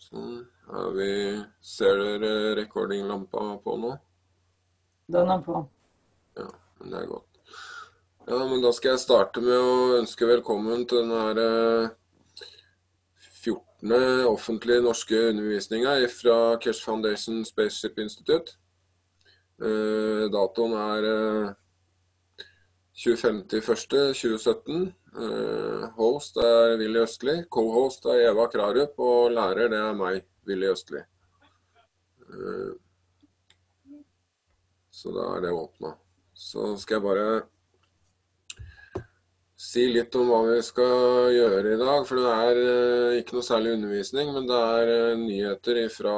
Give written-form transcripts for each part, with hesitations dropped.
Sånn, ser dere recording-lampa på nå? Den på. Ja, men det godt. Ja, men da skal jeg starte med å ønske velkommen til denne 14. offentlige norske undervisningen fra Keshe Foundation Spaceship Institute. Datoen 25.1.2017. Host Willy Østli, co-host Eva Krarup, og lærer det meg, Willy Østli. Så da det åpnet. Så skal jeg bare si litt om hva vi skal gjøre i dag, for det ikke noe særlig undervisning, men det nyheter fra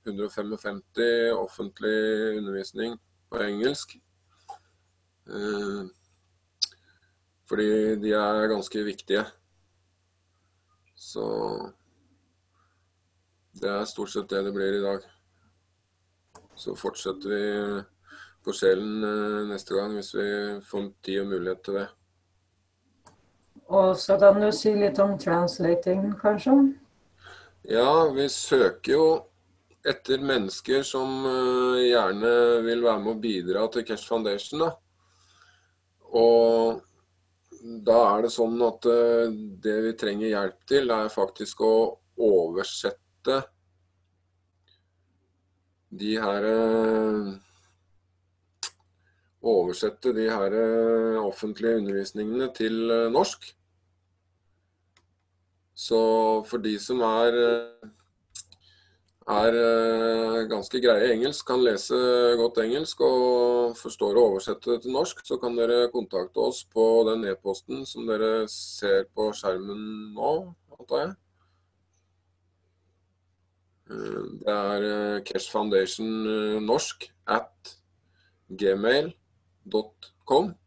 155 offentlig undervisning på engelsk. Fordi de ganske viktige. Så det stort sett det blir i dag. Så fortsetter vi på sjelen neste gang hvis vi får tid og mulighet til det. Og så kan du si litt om translating, kanskje? Ja, vi søker jo etter mennesker som gjerne vil være med å bidra til Keshe Foundation, da. Og da det sånn at det vi trenger hjelp til faktisk å oversette de her offentlige undervisningene til norsk. Så for de som ganske greie engelsk, kan lese godt engelsk og forstår å oversette det til norsk, så kan dere kontakte oss på den e-posten som dere ser på skjermen nå, antar jeg. Det Keshe Foundation norsk @gmail.com.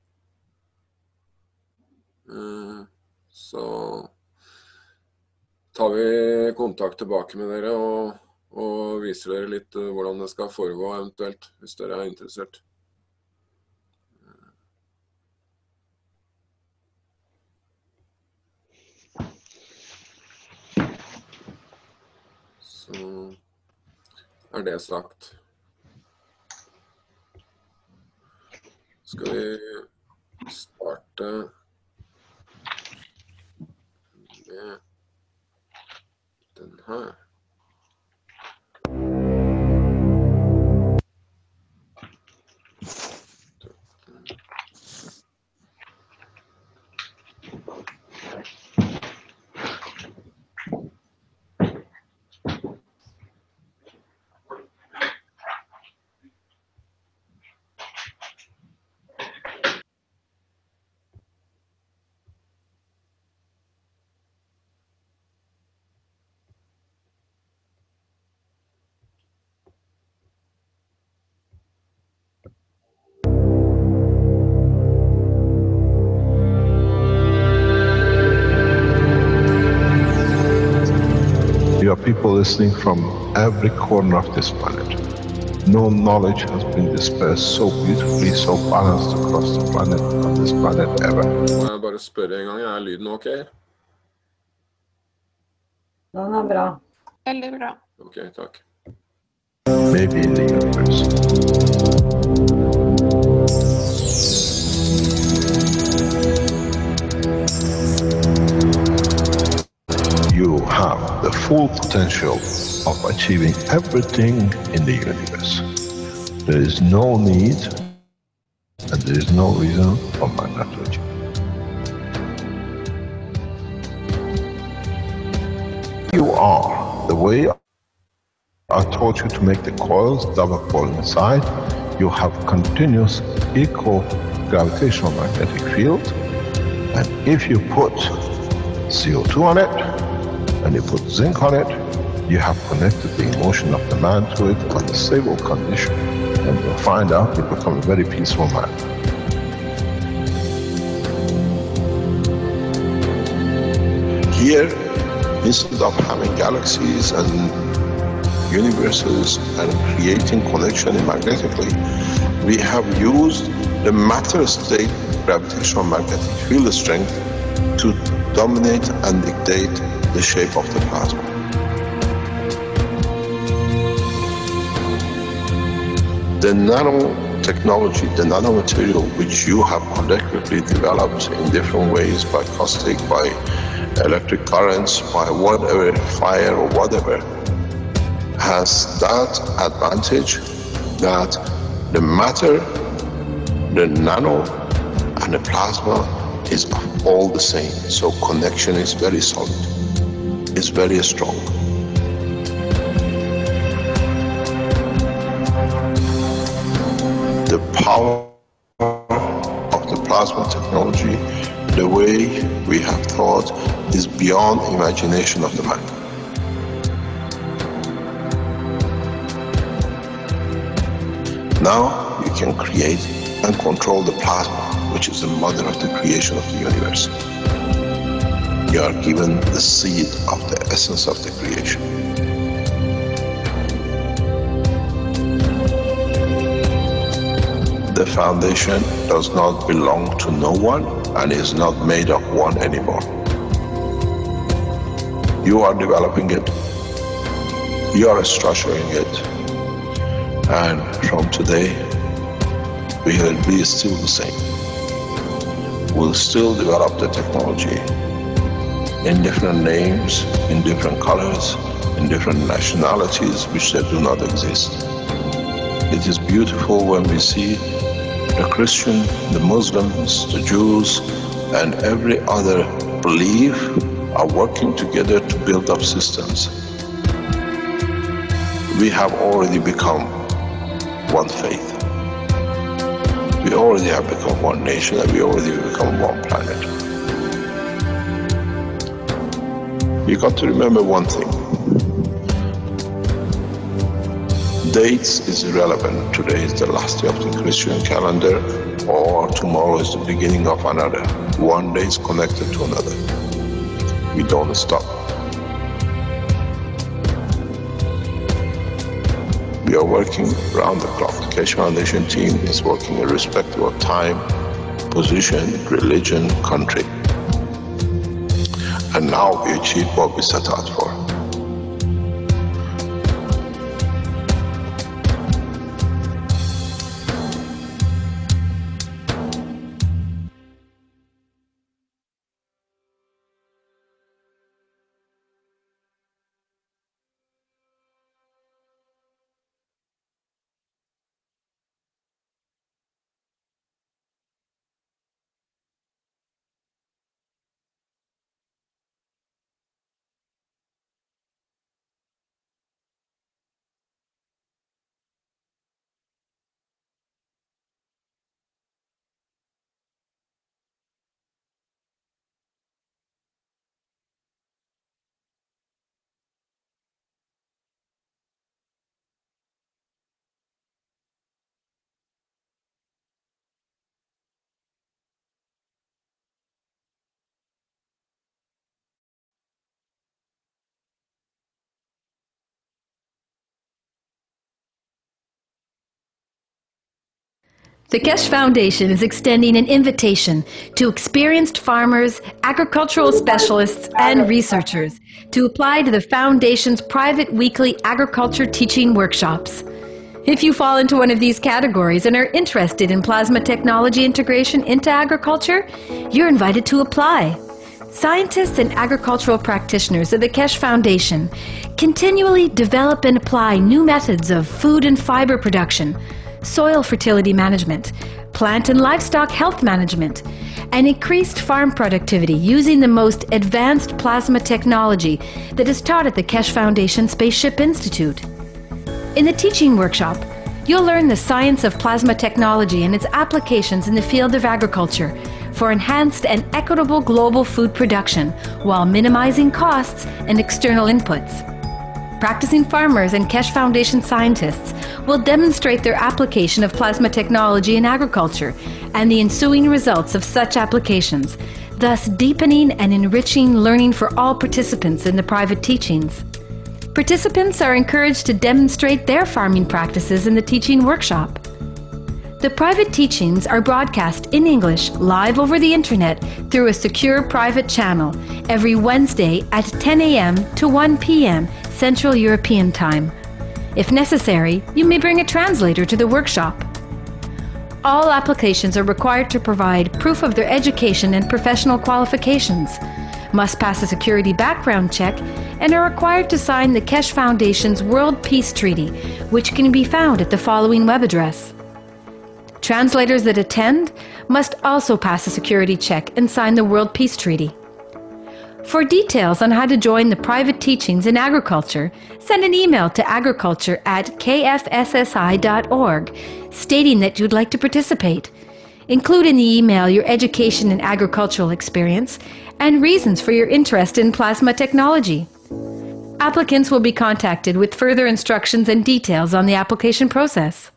Så tar vi kontakt tilbake med dere og viser dere litt hvordan det skal foregå eventuelt, hvis dere interessert. Så det sagt. Skal vi starte med den her. You are people listening from every corner of this planet. No knowledge has been dispersed so beautifully, so balanced across the planet, on this planet ever. Må jeg bare spørre en gang, lyden ok? Den bra. Veldig bra. Ok, takk. Maybe in the universe. You have the full potential of achieving everything in the universe. There is no need and there is no reason for nano-technology. You are the way I taught you to make the coils double coil inside. You have continuous equal gravitational magnetic field, and if you put CO2 on it and you put zinc on it, you have connected the emotion of the man to it on a stable condition, and you'll find out you become a very peaceful man. Here, instead of having galaxies and universes and creating connection magnetically, we have used the matter state gravitational magnetic field strength to dominate and dictate the shape of the plasma. The nanotechnology, the nanomaterial which you have collectively developed in different ways, by caustic, by electric currents, by whatever, fire or whatever, has that advantage that the matter, the nano, and the plasma is all the same. So connection is very solid, it's very strong. The power of the plasma technology, the way we have thought, is beyond imagination of the man. Now you can create and control the plasma, which is the mother of the creation of the universe. You are given the seed of the essence of the creation. The foundation does not belong to no one and is not made of one anymore. You are developing it, you are structuring it, and from today we will be still the same. We'll still develop the technology in different names, in different colors, in different nationalities which they do not exist. It is beautiful when we see the Christian, the Muslims, the Jews, and every other belief are working together to build up systems. We have already become one faith. We already have become one nation, and we already become one planet. You got to remember one thing. Dates is irrelevant. Today is the last day of the Christian calendar, or tomorrow is the beginning of another. One day is connected to another. We don't stop. We are working around the clock. The Keshe Foundation team is working irrespective of time, position, religion, country. And now we achieve what we set out for. The Keshe Foundation is extending an invitation to experienced farmers, agricultural specialists, and researchers to apply to the Foundation's private weekly agriculture teaching workshops. If you fall into one of these categories and are interested in plasma technology integration into agriculture, you're invited to apply. Scientists and agricultural practitioners of the Keshe Foundation continually develop and apply new methods of food and fiber production, soil fertility management, plant and livestock health management, and increased farm productivity using the most advanced plasma technology that is taught at the Keshe Foundation Spaceship Institute. In the teaching workshop, you'll learn the science of plasma technology and its applications in the field of agriculture for enhanced and equitable global food production while minimizing costs and external inputs. Practicing farmers and Keshe Foundation scientists will demonstrate their application of plasma technology in agriculture and the ensuing results of such applications, thus deepening and enriching learning for all participants in the private teachings. Participants are encouraged to demonstrate their farming practices in the teaching workshop. The private teachings are broadcast in English live over the internet through a secure private channel every Wednesday at 10 a.m. to 1 p.m. Central European Time. If necessary, you may bring a translator to the workshop. All applications are required to provide proof of their education and professional qualifications, must pass a security background check, and are required to sign the Keshe Foundation's World Peace Treaty, which can be found at the following web address. Translators that attend must also pass a security check and sign the World Peace Treaty. For details on how to join the private teachings in agriculture, send an email to agriculture@kfssi.org stating that you'd like to participate. Include in the email your education and agricultural experience and reasons for your interest in plasma technology. Applicants will be contacted with further instructions and details on the application process.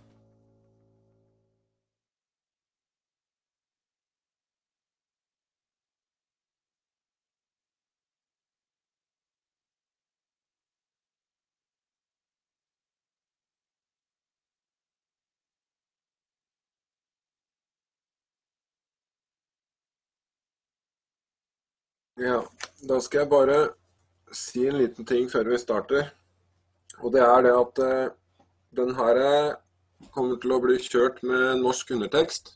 Ja, da skal jeg bare si en liten ting før vi starter. Og det er det at den her kommer til å bli kjørt med norsk undertekst,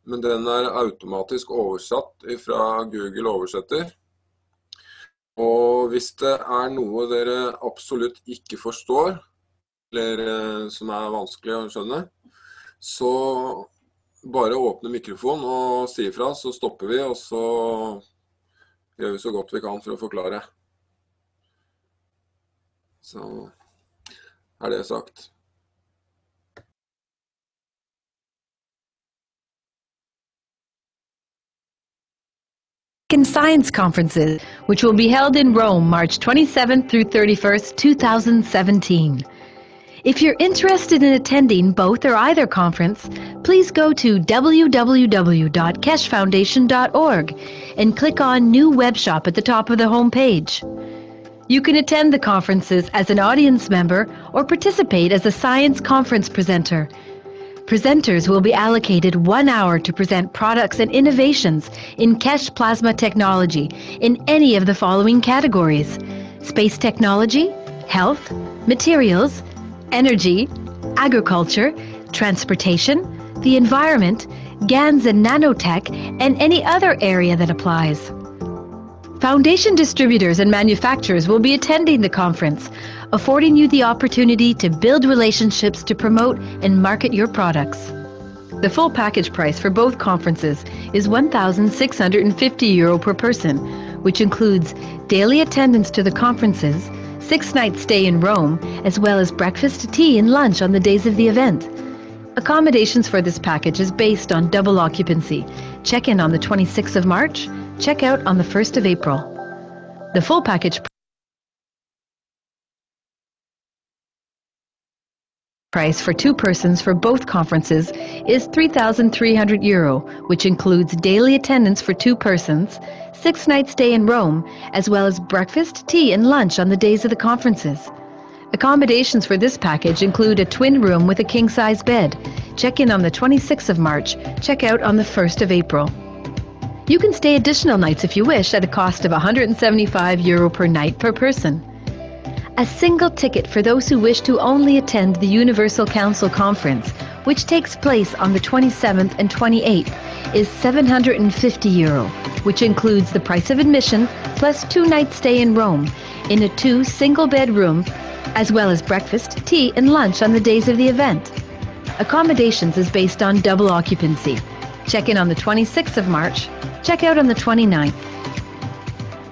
men den er automatisk oversatt fra Google oversetter. Og hvis det er noe dere absolutt ikke forstår, eller som er vanskelig å skjønne, så bare åpne mikrofonen og si ifra, så stopper vi, og så gjør vi så godt vi kan for å forklare. Så er det sagt. Science conferences, which will be held in Rome, March 27th through 31st, 2017. If you're interested in attending both or either conference, please go to www.keshefoundation.org and click on New Web Shop at the top of the home page. You can attend the conferences as an audience member or participate as a science conference presenter. Presenters will be allocated 1 hour to present products and innovations in Keshe plasma technology in any of the following categories: space technology, health, materials, energy, agriculture, transportation, the environment, GANs and nanotech, and any other area that applies. Foundation distributors and manufacturers will be attending the conference, affording you the opportunity to build relationships to promote and market your products. The full package price for both conferences is €1,650 per person, which includes daily attendance to the conferences, 6-night stay in Rome, as well as breakfast, tea, and lunch on the days of the event. Accommodations for this package is based on double occupancy. Check-in on the 26th of March, check-out on the 1st of April. The full package price for 2 persons for both conferences is €3,300, which includes daily attendance for 2 persons, 6-night stay in Rome, as well as breakfast, tea, and lunch on the days of the conferences. Accommodations for this package include a twin room with a king-size bed. Check-in on the 26th of March, check-out on the 1st of April. You can stay additional nights if you wish at a cost of €175 per night per person. A single ticket for those who wish to only attend the Universal Council Conference, which takes place on the 27th and 28th, is €750, which includes the price of admission plus 2-night stay in Rome in a 2 single-bed room, as well as breakfast, tea, and lunch on the days of the event. Accommodations is based on double occupancy. Check-in on the 26th of March, check-out on the 29th.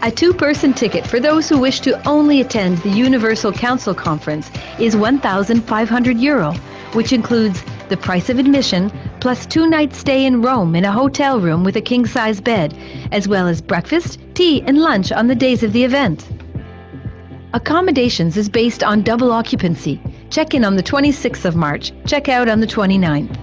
A 2-person ticket for those who wish to only attend the Universal Council Conference is €1,500, which includes the price of admission plus 2-night stay in Rome in a hotel room with a king-size bed, as well as breakfast, tea, and lunch on the days of the event. Accommodations is based on double occupancy. Check-in on the 26th of March, check-out on the 29th.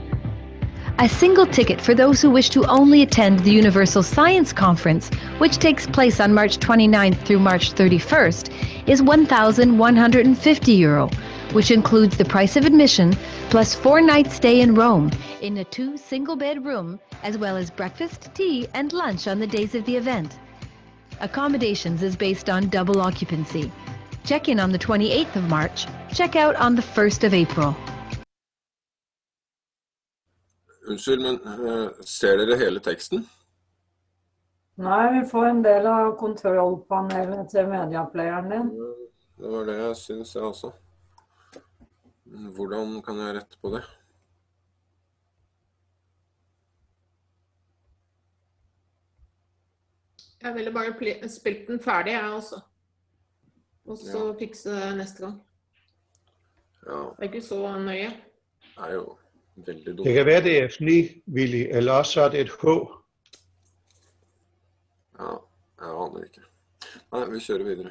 A single ticket for those who wish to only attend the Universal Science Conference, which takes place on March 29th through March 31st, is €1,150, which includes the price of admission plus 4-night stay in Rome in a 2 single-bed room, as well as breakfast, tea, and lunch on the days of the event. Accommodations is based on double occupancy. Check-in on the 28th of March, Check out on the 1st of April. Unnskyld, men ser dere hele teksten? Nei, vi får en del av kontrollpanelet til mediaplayeren din. Det var det jeg synes jeg også. Hvordan kan jeg rette på det? Jeg ville bare spilt den ferdig, jeg også. Og så fikse det neste gang. Ja, Det er ikke så nøye. det er jo veldig dumt. Det kan være, det er fni, Willy, eller også så er det et H. Ja, jeg aner ikke. Nei, vi kjører videre.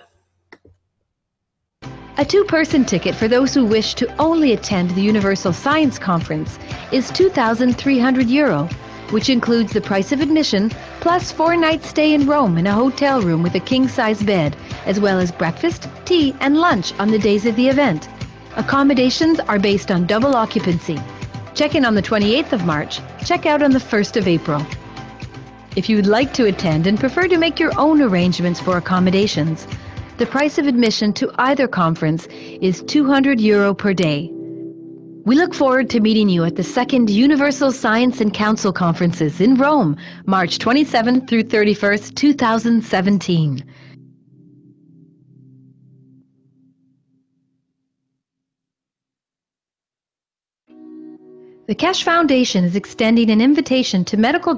A two-person ticket for those who wish to only attend the Universal Science Conference is €2,300, which includes the price of admission plus 4 nights stay in Rome in a hotel room with a king-size bed, as well as breakfast, tea, and lunch on the days of the event. Accommodations are based on double occupancy. Check in on the 28th of March. Check out on the 1st of April. If you would like to attend and prefer to make your own arrangements for accommodations, the price of admission to either conference is €200 per day. We look forward to meeting you at the 2nd Universal Science and Council Conferences in Rome, March 27th through 31st, 2017. The Keshe Foundation is extending an invitation to medical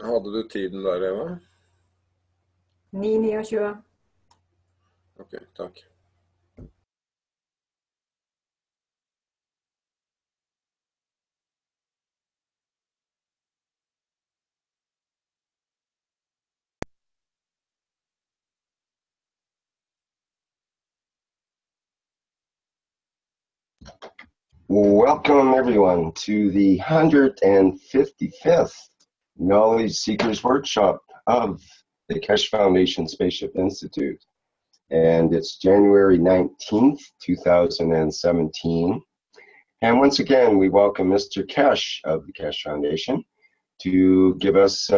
Hadde du tiden der, Eva? 9:29. Ok, takk. Welcome everyone to the 155th Knowledge Seekers Workshop of the Keshe Foundation Spaceship Institute. And it's January 19th, 2017. And once again, we welcome Mr. Keshe of the Keshe Foundation to give us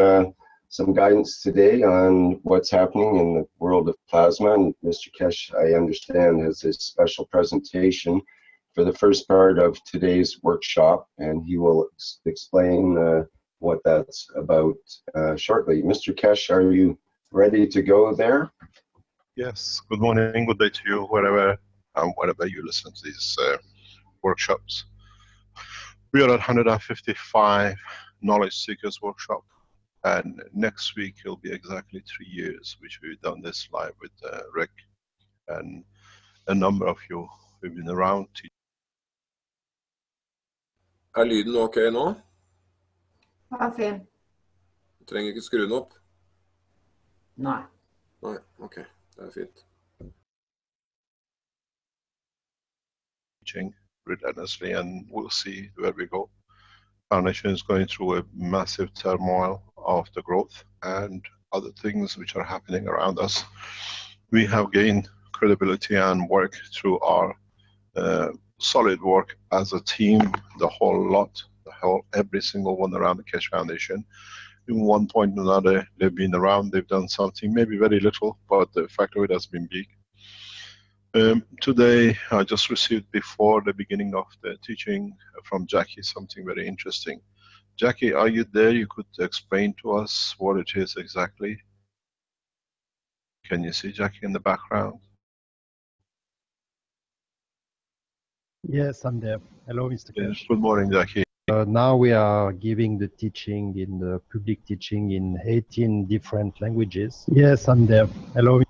some guidance today on what's happening in the world of plasma. And Mr. Keshe, I understand, has a special presentation for the first part of today's workshop, and he will explain what that's about shortly. Mr. Keshe, are you ready to go there? Yes, good morning, good day to you, wherever you listen to these workshops. We are at 155 Knowledge Seekers Workshop, and next week it'll be exactly 3 years which we've done this live with Rick, and a number of you who've been around. Lyden ok nå? Ja, fin. Du trenger ikke skru den opp? Nei. Nei, ok, det fint. Relentlessly, and we'll see where we go. Foundation is going through a massive turmoil of the growth and other things which are happening around us. We have gained credibility and work through our solid work as a team, the whole lot, every single one around the Keshe Foundation. In one point or another, they've been around, they've done something, maybe very little, but the fact of it has been big. Today, I just received before the beginning of the teaching from Jackie something very interesting. Jackie, are you there? You could explain to us what it is exactly. Can you see Jackie in the background? Yes, I'm there. Hello, Mr. Keshe. Yes, good morning, Jackie. Now we are giving the teaching in the public teaching in 18 different languages. Yes, I'm there. Hello.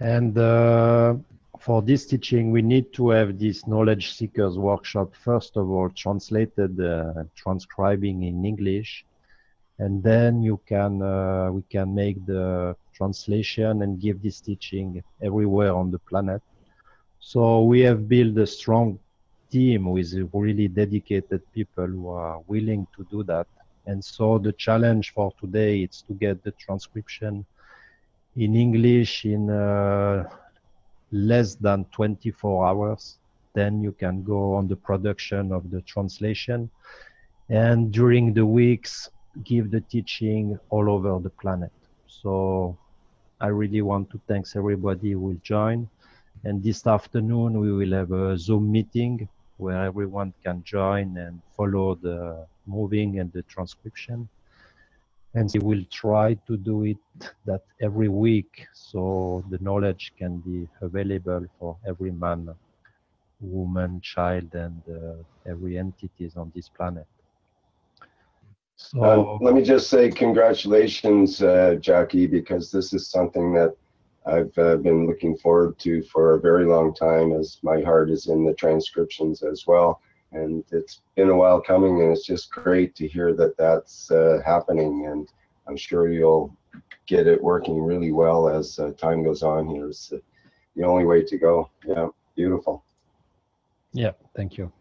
And for this teaching, we need to have this Knowledge Seekers Workshop, first of all, translated, transcribing in English. And then we can make the translation and give this teaching everywhere on the planet. So we have built a strong team with really dedicated people who are willing to do that. And so the challenge for today is to get the transcription in English in less than 24 hours. then you can go on the production of the translation. And during the weeks, give the teaching all over the planet. So I really want to thank everybody who will join. And this afternoon, we will have a Zoom meeting where everyone can join and follow the moving and the transcription. And we will try to do it that every week, so the knowledge can be available for every man, woman, child, and every entities on this planet. So Let me just say congratulations, Jackie, because this is something that I've been looking forward to for a very long time, as my heart is in the transcriptions as well. And it's been a while coming, and it's just great to hear that that's happening. And I'm sure you'll get it working really well as time goes on here. It's the only way to go. Yeah, beautiful. yeah, thank you.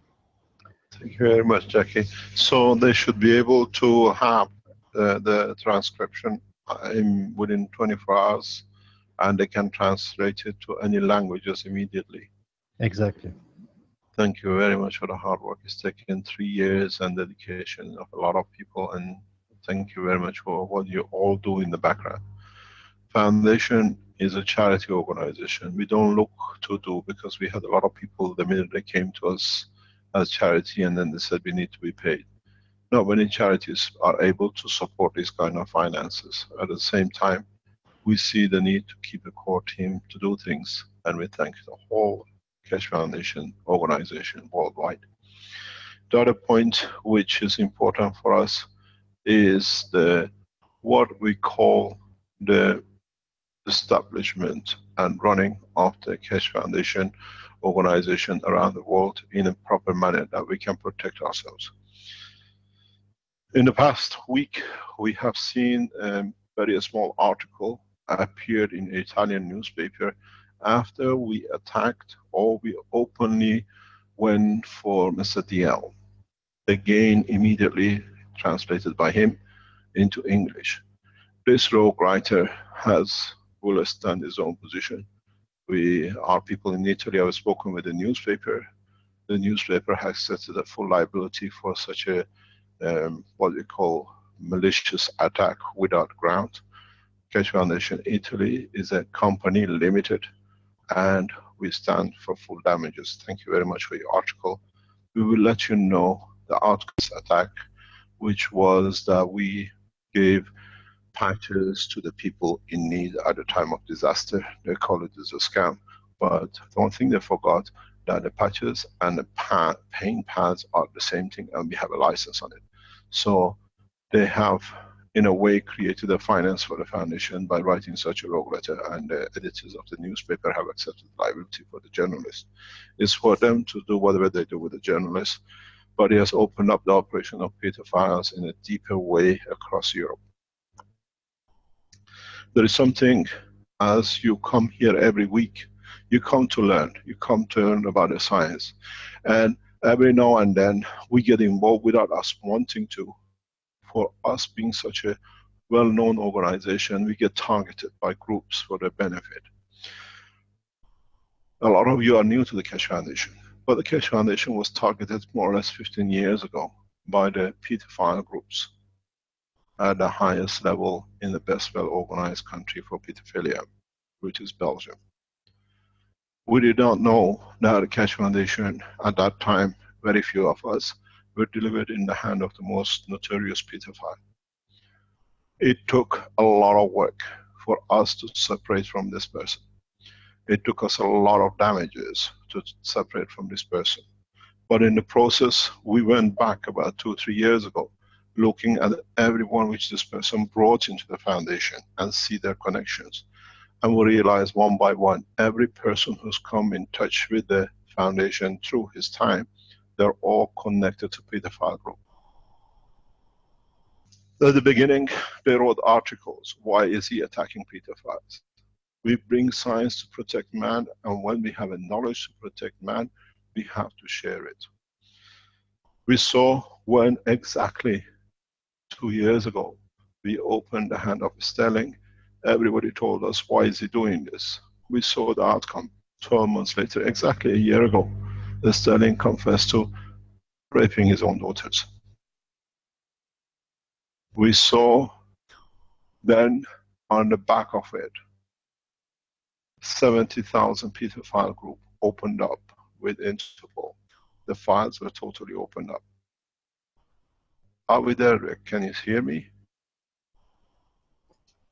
Thank you very much, Jackie. So they should be able to have the transcription within 24 hours, and they can translate it to any languages immediately. Exactly. Thank you very much for the hard work. It's taken 3 years and dedication of a lot of people, and thank you very much for what you all do in the background. Foundation is a charity organization. We don't look to do, because we had a lot of people the minute they came to us as charity, and then they said we need to be paid. Not many charities are able to support this kind of finances. At the same time, we see the need to keep a core team to do things, and we thank the whole Keshe Foundation organization worldwide. The other point which is important for us is what we call the establishment and running of the Keshe Foundation organization around the world in a proper manner that we can protect ourselves. In the past week, we have seen a very small article appeared in an Italian newspaper after we attacked, or we openly went for Mr. DL. Again, immediately translated by him into English. This rogue writer will stand his own position. Our people in Italy have spoken with the newspaper. The newspaper has set the full liability for such a what we call malicious attack without ground. Keshe Foundation Italy is a company limited, and we stand for full damages. Thank you very much for your article. We will let you know the outcomes attack, which was that we gave patches to the people in need at the time of disaster. They call it as a scam, but the one thing they forgot, that the patches and the paint pads are the same thing, and we have a license on it. So they have, in a way, created a finance for the foundation by writing such a rogue letter, and the editors of the newspaper have accepted liability for the journalist. It's for them to do whatever they do with the journalist, but it has opened up the operation of pedophiles in a deeper way across Europe. There is something, as you come here every week, you come to learn about the science, and every now and then we get involved without us wanting to. For us being such a well-known organization, we get targeted by groups for their benefit. A lot of you are new to the Keshe Foundation, but the Keshe Foundation was targeted more or less 15 years ago by the pedophile groups at the highest level in the best well-organized country for pedophilia, which is Belgium. We did not know that the Keshe Foundation, at that time, very few of us, were delivered in the hand of the most notorious pedophile. It took a lot of work for us to separate from this person. It took us a lot of damages to separate from this person. But in the process, we went back about 2 or 3 years ago, looking at everyone which this person brought into the foundation and see their connections. And we realized one by one, every person who's come in touch with the foundation through his time, they're all connected to pedophile group. At the beginning, they wrote articles. Why is he attacking pedophiles? We bring science to protect man, and when we have a knowledge to protect man, we have to share it. We saw when exactly 2 years ago, we opened the hand of Sterling. Everybody told us, why is he doing this? We saw the outcome 12 months later, exactly a year ago. Sterling confessed to raping his own daughters. We saw then on the back of it, 70,000 pedophile group opened up with Interpol. The files were totally opened up. Are we there, Rick? Can you hear me?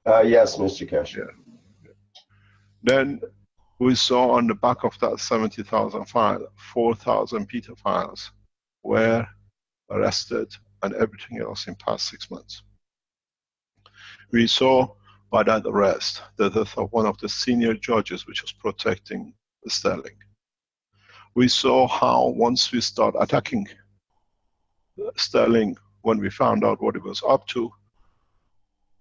Yes, Mr. Keshe. Yeah. Then we saw on the back of that 70,000 file, 4,000 pedophiles were arrested and everything else in past 6 months. We saw by that arrest the death of one of the senior judges which was protecting Sterling. We saw how once we start attacking Sterling, when we found out what he was up to,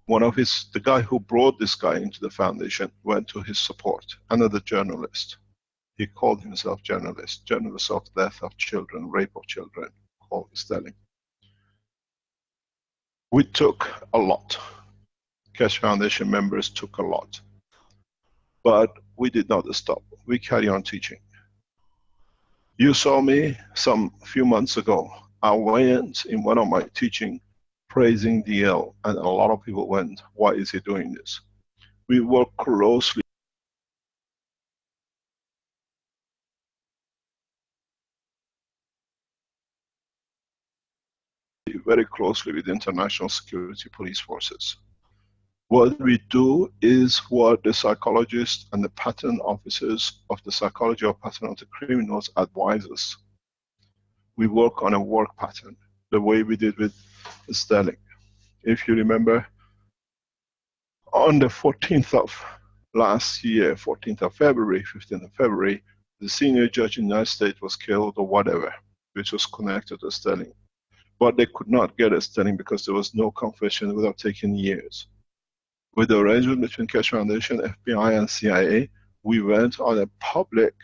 the guy who brought this guy into the foundation went to his support, another journalist. He called himself journalist of death of children, rape of children, called Sterling. We took a lot. Keshe Foundation members took a lot. But we did not stop. We carry on teaching. You saw me some few months ago. I went in one of my teaching praising DL, and a lot of people went, why is he doing this? We work closely very closely with international security police forces. What we do is what the psychologists and the pattern officers of the psychology of pattern of the criminals advise us. We work on a work pattern, the way we did with Sterling. If you remember, on the 14th of last year, 14th of February, 15th of February, the senior judge in the United States was killed or whatever, which was connected to Sterling. But they could not get a Sterling because there was no confession without taking years. With the arrangement between Keshe Foundation, FBI and CIA, we went on a public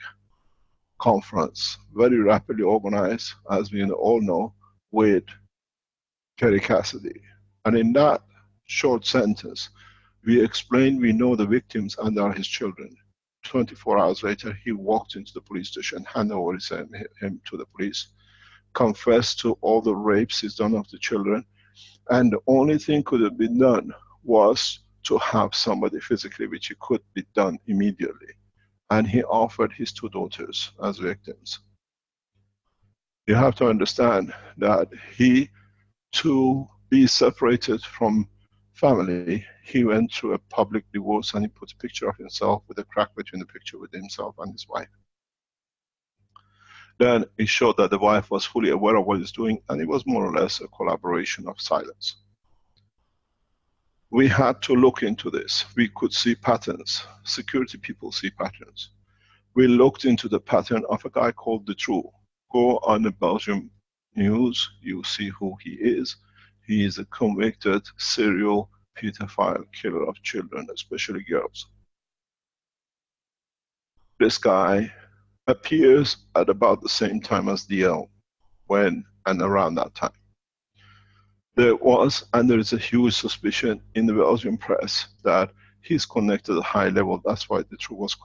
conference, very rapidly organized, as we all know, with Kerry Cassidy. And in that short sentence, we explained we know the victims and are his children. 24 hours later, he walked into the police station, handed over him to the police, confessed to all the rapes he's done of the children, and the only thing could have been done was to have somebody physically, which could be done immediately. And he offered his 2 daughters as victims. You have to understand that he, to be separated from family, he went through a public divorce and he put a picture of himself with a crack between the picture with himself and his wife. Then it showed that the wife was fully aware of what he's doing, and it was more or less a collaboration of silence. We had to look into this. We could see patterns. Security people see patterns. We looked into the pattern of a guy called Dutroux. Go on the Belgium news, you see who he is. He is a convicted serial pedophile killer of children, especially girls. This guy appears at about the same time as DL, when and around that time. There was, and there is a huge suspicion in the Belgian press that he's connected at a high level. That's why the truth was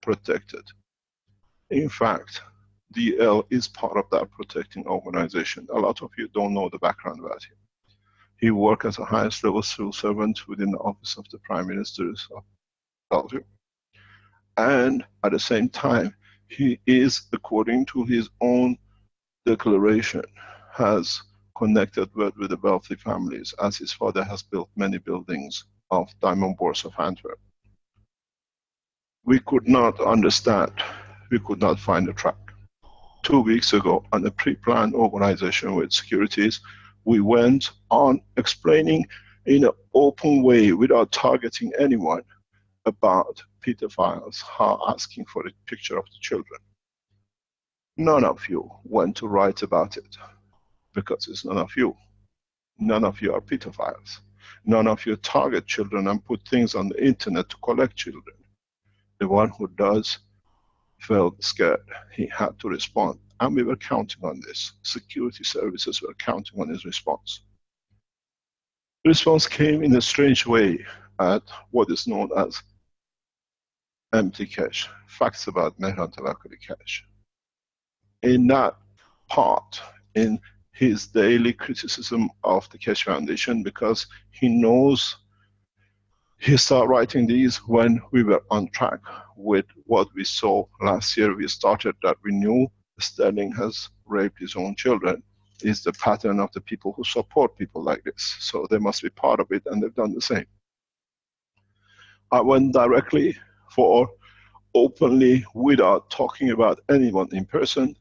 protected. In fact, DL is part of that protecting organization. A lot of you don't know the background about him. He worked as a highest level civil servant within the office of the Prime Minister of Belgium. And at the same time, he is, according to his own declaration, has connected with the wealthy families, as his father has built many buildings of diamond bourse of Antwerp. We could not understand, we could not find a track. 2 weeks ago, on a pre-planned organization with securities, we went on explaining in an open way, without targeting anyone, about pedophiles, how asking for a picture of the children. None of you went to write about it, because it's none of you. None of you are pedophiles. None of you target children and put things on the internet to collect children. The one who does felt scared. He had to respond. And we were counting on this. Security services were counting on his response. The response came in a strange way at what is known as empty cache. Facts about Mehran Tawakoli cache. in that part in his daily criticism of the Keshe Foundation, because he knows he started writing these when we were on track with what we saw last year. We started that we knew Sterling has raped his own children. Is the pattern of the people who support people like this. So they must be part of it, and they've done the same. I went directly for openly, without talking about anyone in person,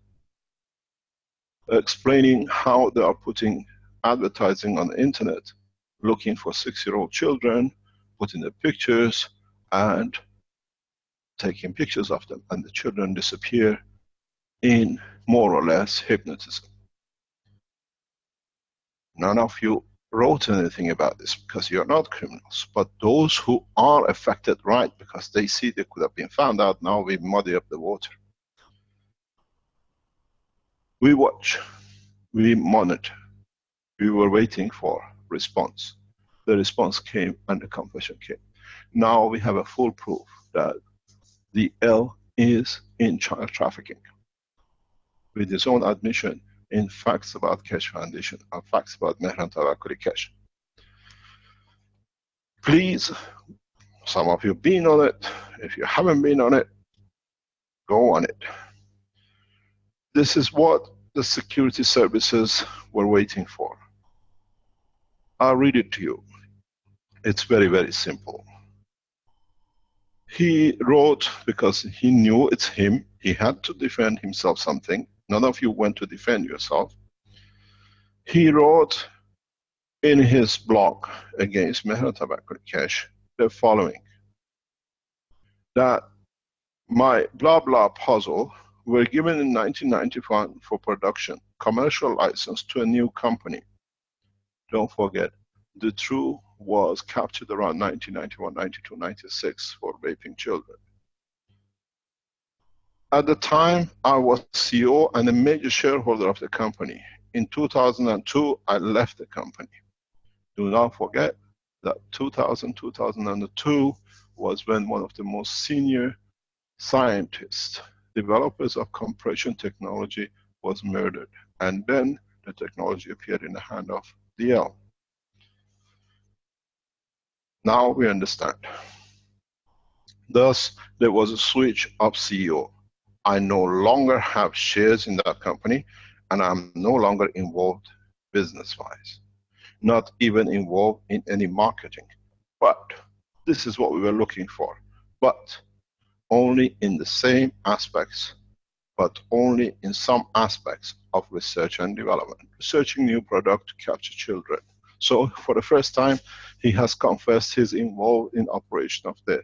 explaining how they are putting advertising on the internet, looking for 6-year-old children, putting the pictures and taking pictures of them, and the children disappear in more or less hypnotism. None of you wrote anything about this because you're not criminals, but those who are affected, right, because they see they could have been found out, now we muddy up the water. We watch, we monitor, we were waiting for response. The response came and the confession came. Now we have a full proof that the L is in child trafficking, with his own admission in facts about Keshe Foundation and facts about Mehran Tawakkoli Keshe. Please, some of you have been on it. If you haven't been on it, go on it. This is what the security services were waiting for. I'll read it to you. It's very, very simple. He wrote, because he knew it's him, he had to defend himself something. None of you went to defend yourself. He wrote in his blog against Mehran Tawakkoli Keshe the following: that my blah blah puzzle were given in 1991 for production, commercial license to a new company. Don't forget, the true was captured around 1991, 92, 96 for raping children. At the time, I was CEO and a major shareholder of the company. In 2002, I left the company. Do not forget that 2000, 2002 was when one of the most senior scientists, developers of compression technology, was murdered. And then the technology appeared in the hand of DL. Now we understand. Thus, there was a switch of CEO. I no longer have shares in that company, and I'm no longer involved business-wise. Not even involved in any marketing. But this is what we were looking for. But only in the same aspects, but only in some aspects of research and development. Researching new product to capture children. So for the first time, he has confessed he's involved in operation of the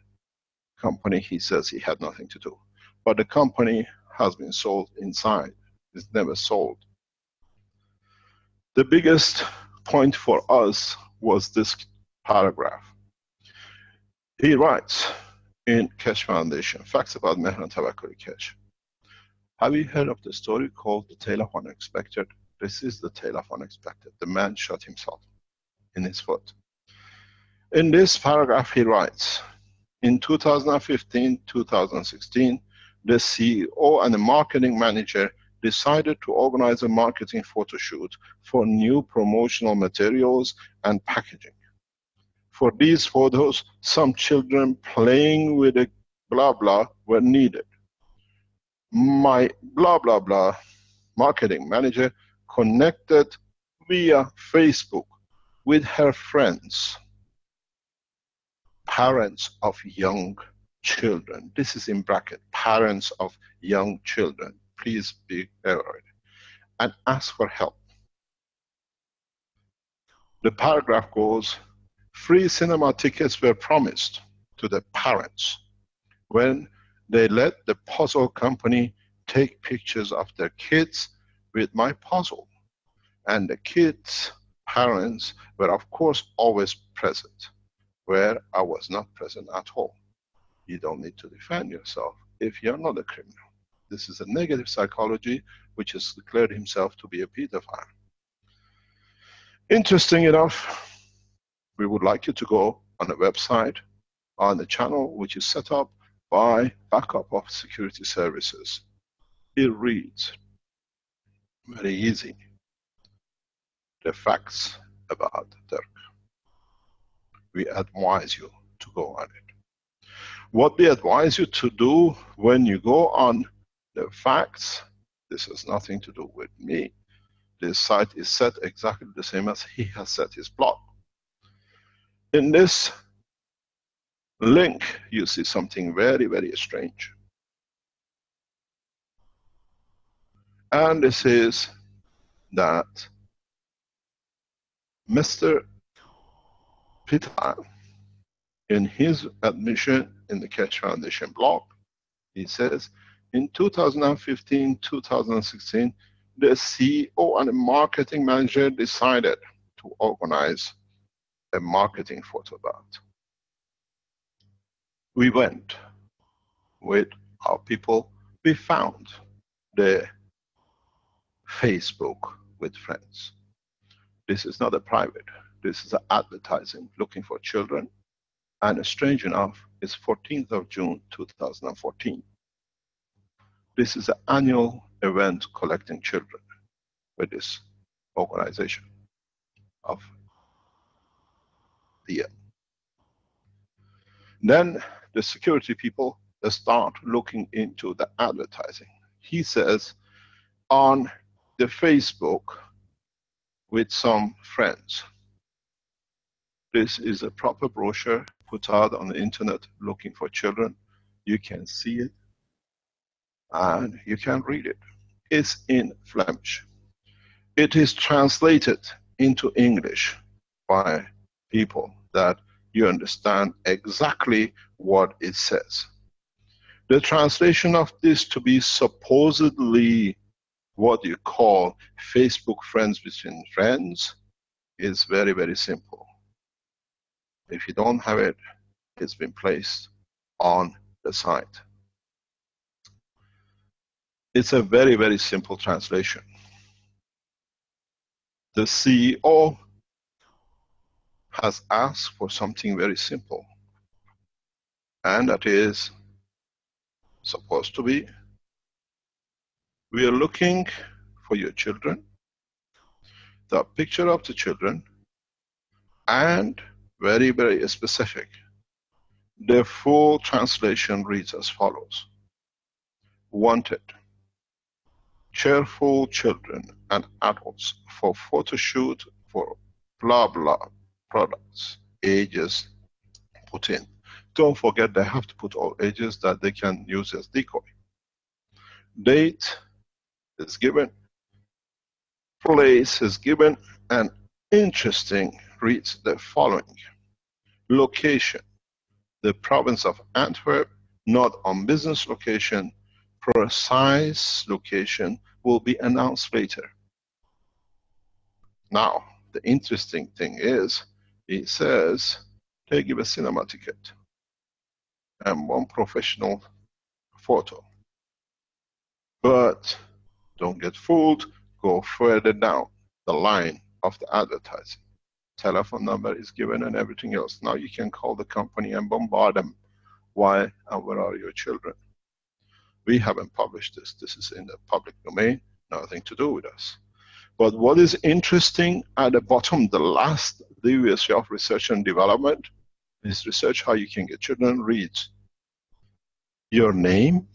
company he says he had nothing to do. But the company has been sold inside. It's never sold. The biggest point for us was this paragraph. He writes in Keshe Foundation, facts about Mehran Tawakkoli Keshe. Have you heard of the story called The Tale of Unexpected? This is the tale of unexpected. The man shot himself in his foot. In this paragraph he writes, in 2015, 2016, the CEO and the marketing manager decided to organize a marketing photo shoot for new promotional materials and packaging. For these photos, some children playing with a blah blah were needed. My blah blah blah marketing manager connected via Facebook with her friends, parents of young children. This is in bracket, parents of young children. Please be aware of it. And ask for help. The paragraph goes, free cinema tickets were promised to the parents when they let the puzzle company take pictures of their kids with my puzzle. And the kids' parents were of course always present, where I was not present at all. You don't need to defend yourself if you're not a criminal. This is a negative psychology which has declared himself to be a pedophile. Interesting enough, we would like you to go on a website, on the channel which is set up by backup of security services. It reads, Very easy. The facts about Turk. We advise you to go on it. What we advise you to do when you go on the facts, this has nothing to do with me. This site is set exactly the same as he has set his blog. In this link, you see something very, very strange. And this is that Mr. Peter, in his admission in the Keshe Foundation blog, he says, in 2015-2016, the CEO and the marketing manager decided to organize a marketing photo bout. We went with our people. We found the Facebook with friends. This is not a private. This is an advertising looking for children. And strange enough, it's 14th of June 2014. This is an annual event collecting children with this organization of the year. Then the security people start looking into the advertising. He says on the Facebook with some friends. This is a proper brochure put out on the internet looking for children. You can see it and you can read it. It's in Flemish. It is translated into English by people that you understand exactly what it says. The translation of this to be supposedly what you call Facebook friends between friends is very, very simple. If you don't have it, it's been placed on the site. It's a very, very simple translation. The CEO has asked for something very simple, and that is supposed to be, we are looking for your children, the picture of the children, and very, very specific. The full translation reads as follows. Wanted, cheerful children and adults for photo shoot for blah blah products, ages put in. Don't forget they have to put all ages that they can use as decoy. Date is given, place is given, and interesting reads the following. Location, the province of Antwerp, not on business location. Precise location will be announced later. Now, the interesting thing is, it says they give a cinema ticket and one professional photo. But don't get fooled, go further down the line of the advertising. Telephone number is given and everything else. Now you can call the company and bombard them. Why and where are your children? We haven't published this. This is in the public domain, nothing to do with us. But what is interesting at the bottom, the last division of research and development, is research how you can get children reads your name,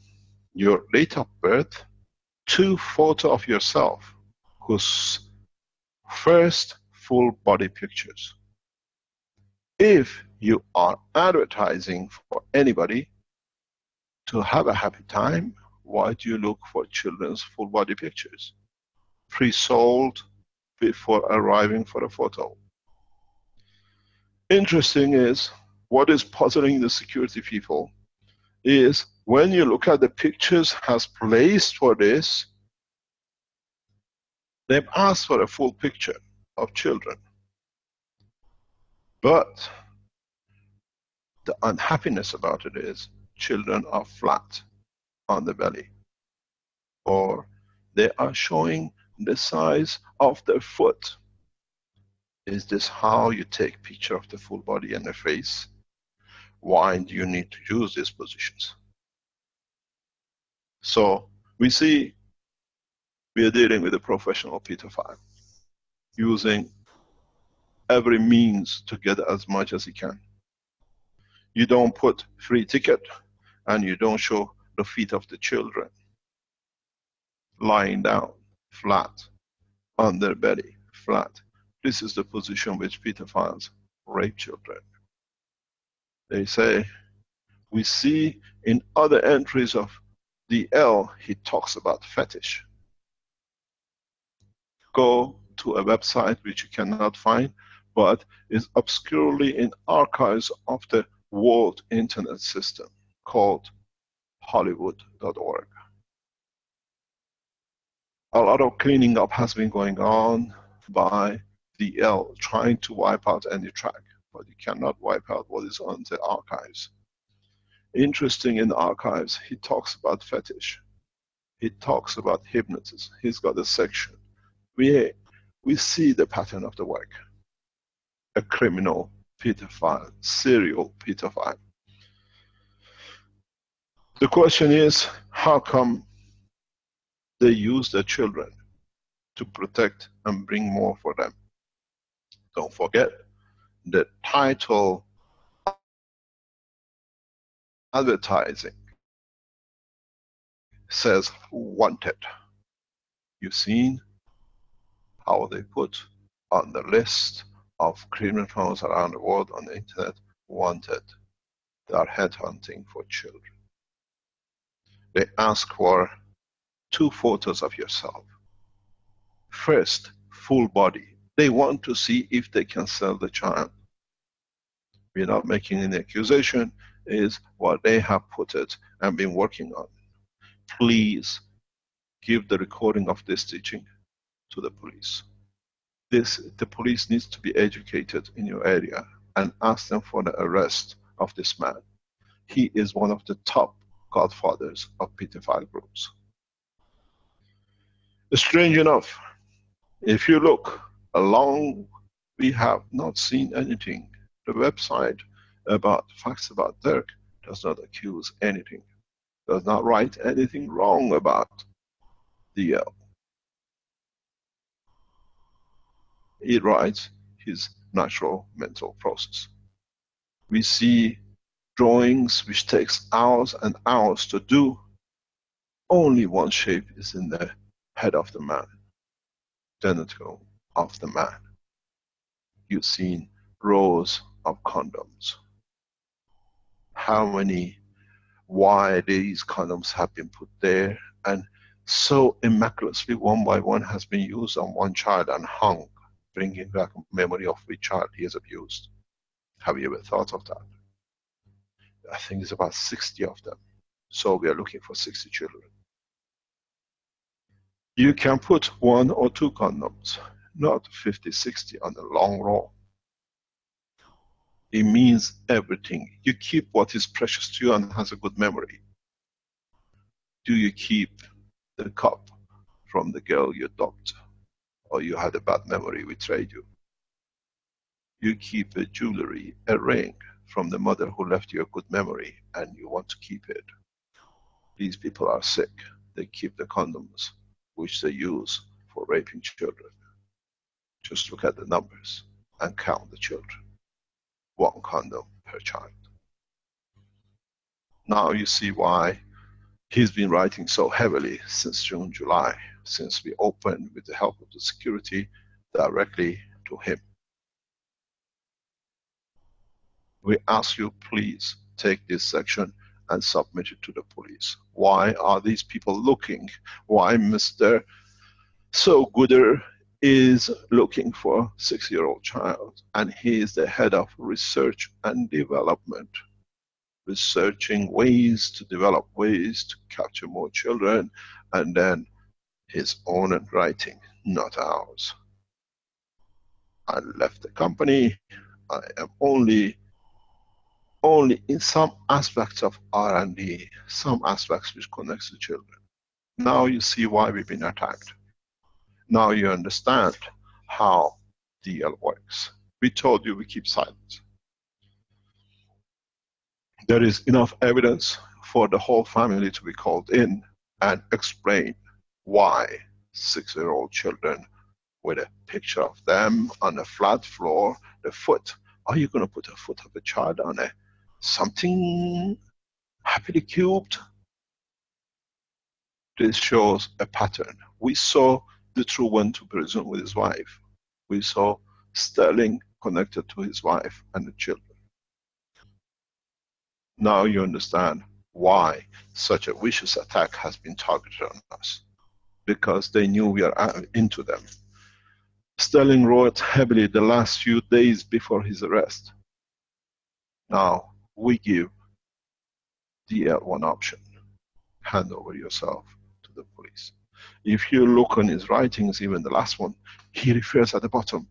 your date of birth, 2 photos of yourself, whose first full body pictures. If you are advertising for anybody to have a happy time, why do you look for children's full body pictures? Pre-sold before arriving for a photo. Interesting is, what is puzzling the security people is when you look at the pictures has placed for this, they've asked for a full picture of children. But the unhappiness about it is children are flat on the belly, or they are showing the size of their foot. Is this how you take picture of the full body and the face? Why do you need to use these positions? So we see We are dealing with a professional pedophile, using every means to get as much as he can. You don't put free ticket, and you don't show the feet of the children lying down, flat, on their belly, flat. This is the position which pedophiles rape children. They say, we see in other entries of the L, he talks about fetish. Go to a website which you cannot find, but is obscurely in archives of the World Internet System, called Hollywood.org. A lot of cleaning up has been going on by the L, trying to wipe out any track, but you cannot wipe out what is on the archives. Interesting, in the archives, he talks about fetish. He talks about hypnotism. He's got a section. We see the pattern of the work. A criminal pedophile, serial pedophile. The question is, how come they use their children to protect and bring more for them? Don't forget, the title advertising says wanted. You've seen how they put on the list of criminals around the world on the internet, wanted. They are headhunting for children. They ask for 2 photos of yourself. First, full body. They want to see if they can sell the child. We're not making any accusation, is what they have put it and been working on. Please give the recording of this teaching to the police. The police needs to be educated in your area and ask them for the arrest of this man. He is one of the top godfathers of pedophile groups. Strange enough, if you look along, we have not seen anything. The website about facts about Dirk does not accuse anything, does not write anything wrong about DL. He writes his natural mental process. We see drawings which takes hours and hours to do. Only one shape is in the head of the man, genital of the man. You've seen rows of condoms. How many, why these condoms have been put there, and so immaculatively one by one has been used on one child and hung, bringing back memory of which child he has abused. Have you ever thought of that? I think it's about 60 of them. So we are looking for 60 children. You can put 1 or 2 condoms, not 50, 60 on the long row. It means everything. You keep what is precious to you and has a good memory. Do you keep the cup from the girl you dumped, or you had a bad memory, we trade you? You keep a jewelry, a ring from the mother who left you a good memory and you want to keep it. These people are sick. They keep the condoms which they use for raping children. Just look at the numbers and count the children. 1 condom per child. Now you see why he's been writing so heavily since June, July, since we opened with the help of the security directly to him. We ask you, please take this section and submit it to the police. Why are these people looking? Why Mr. So-Gooder is looking for a 6-year-old child, and he is the head of research and development, researching ways to develop ways to capture more children, and then his own writing, not ours. I left the company. I am only in some aspects of R&D, some aspects which connects to children. Now you see why we've been attacked. Now you understand how DL works. We told you we keep silent. There is enough evidence for the whole family to be called in and explain why 6-year-old children with a picture of them on a flat floor, the foot. Are you going to put a foot of a child on a something happily cubed? This shows a pattern. We saw the true went to prison with his wife. We saw Sterling connected to his wife and the children. Now you understand why such a vicious attack has been targeted on us. Because they knew we are into them. Sterling wrote heavily the last few days before his arrest. Now we give the one option. Hand over yourself to the police. If you look on his writings, even the last one, he refers at the bottom,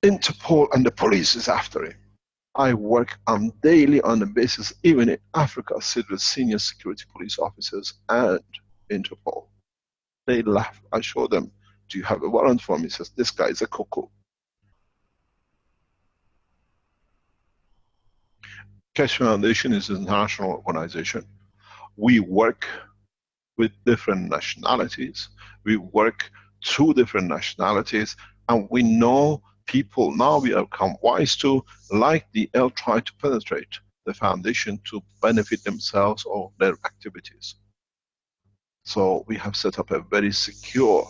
Interpol and the police is after him. I work on daily on a basis, even in Africa, sit with senior security police officers and Interpol. They laugh. I show them, do you have a warrant for me? He says, this guy is a cuckoo. Keshe Foundation is an international organization. We work with different nationalities. We work through different nationalities, and we know people now we have come wise to, like the L, try to penetrate the foundation to benefit themselves or their activities. So we have set up a very secure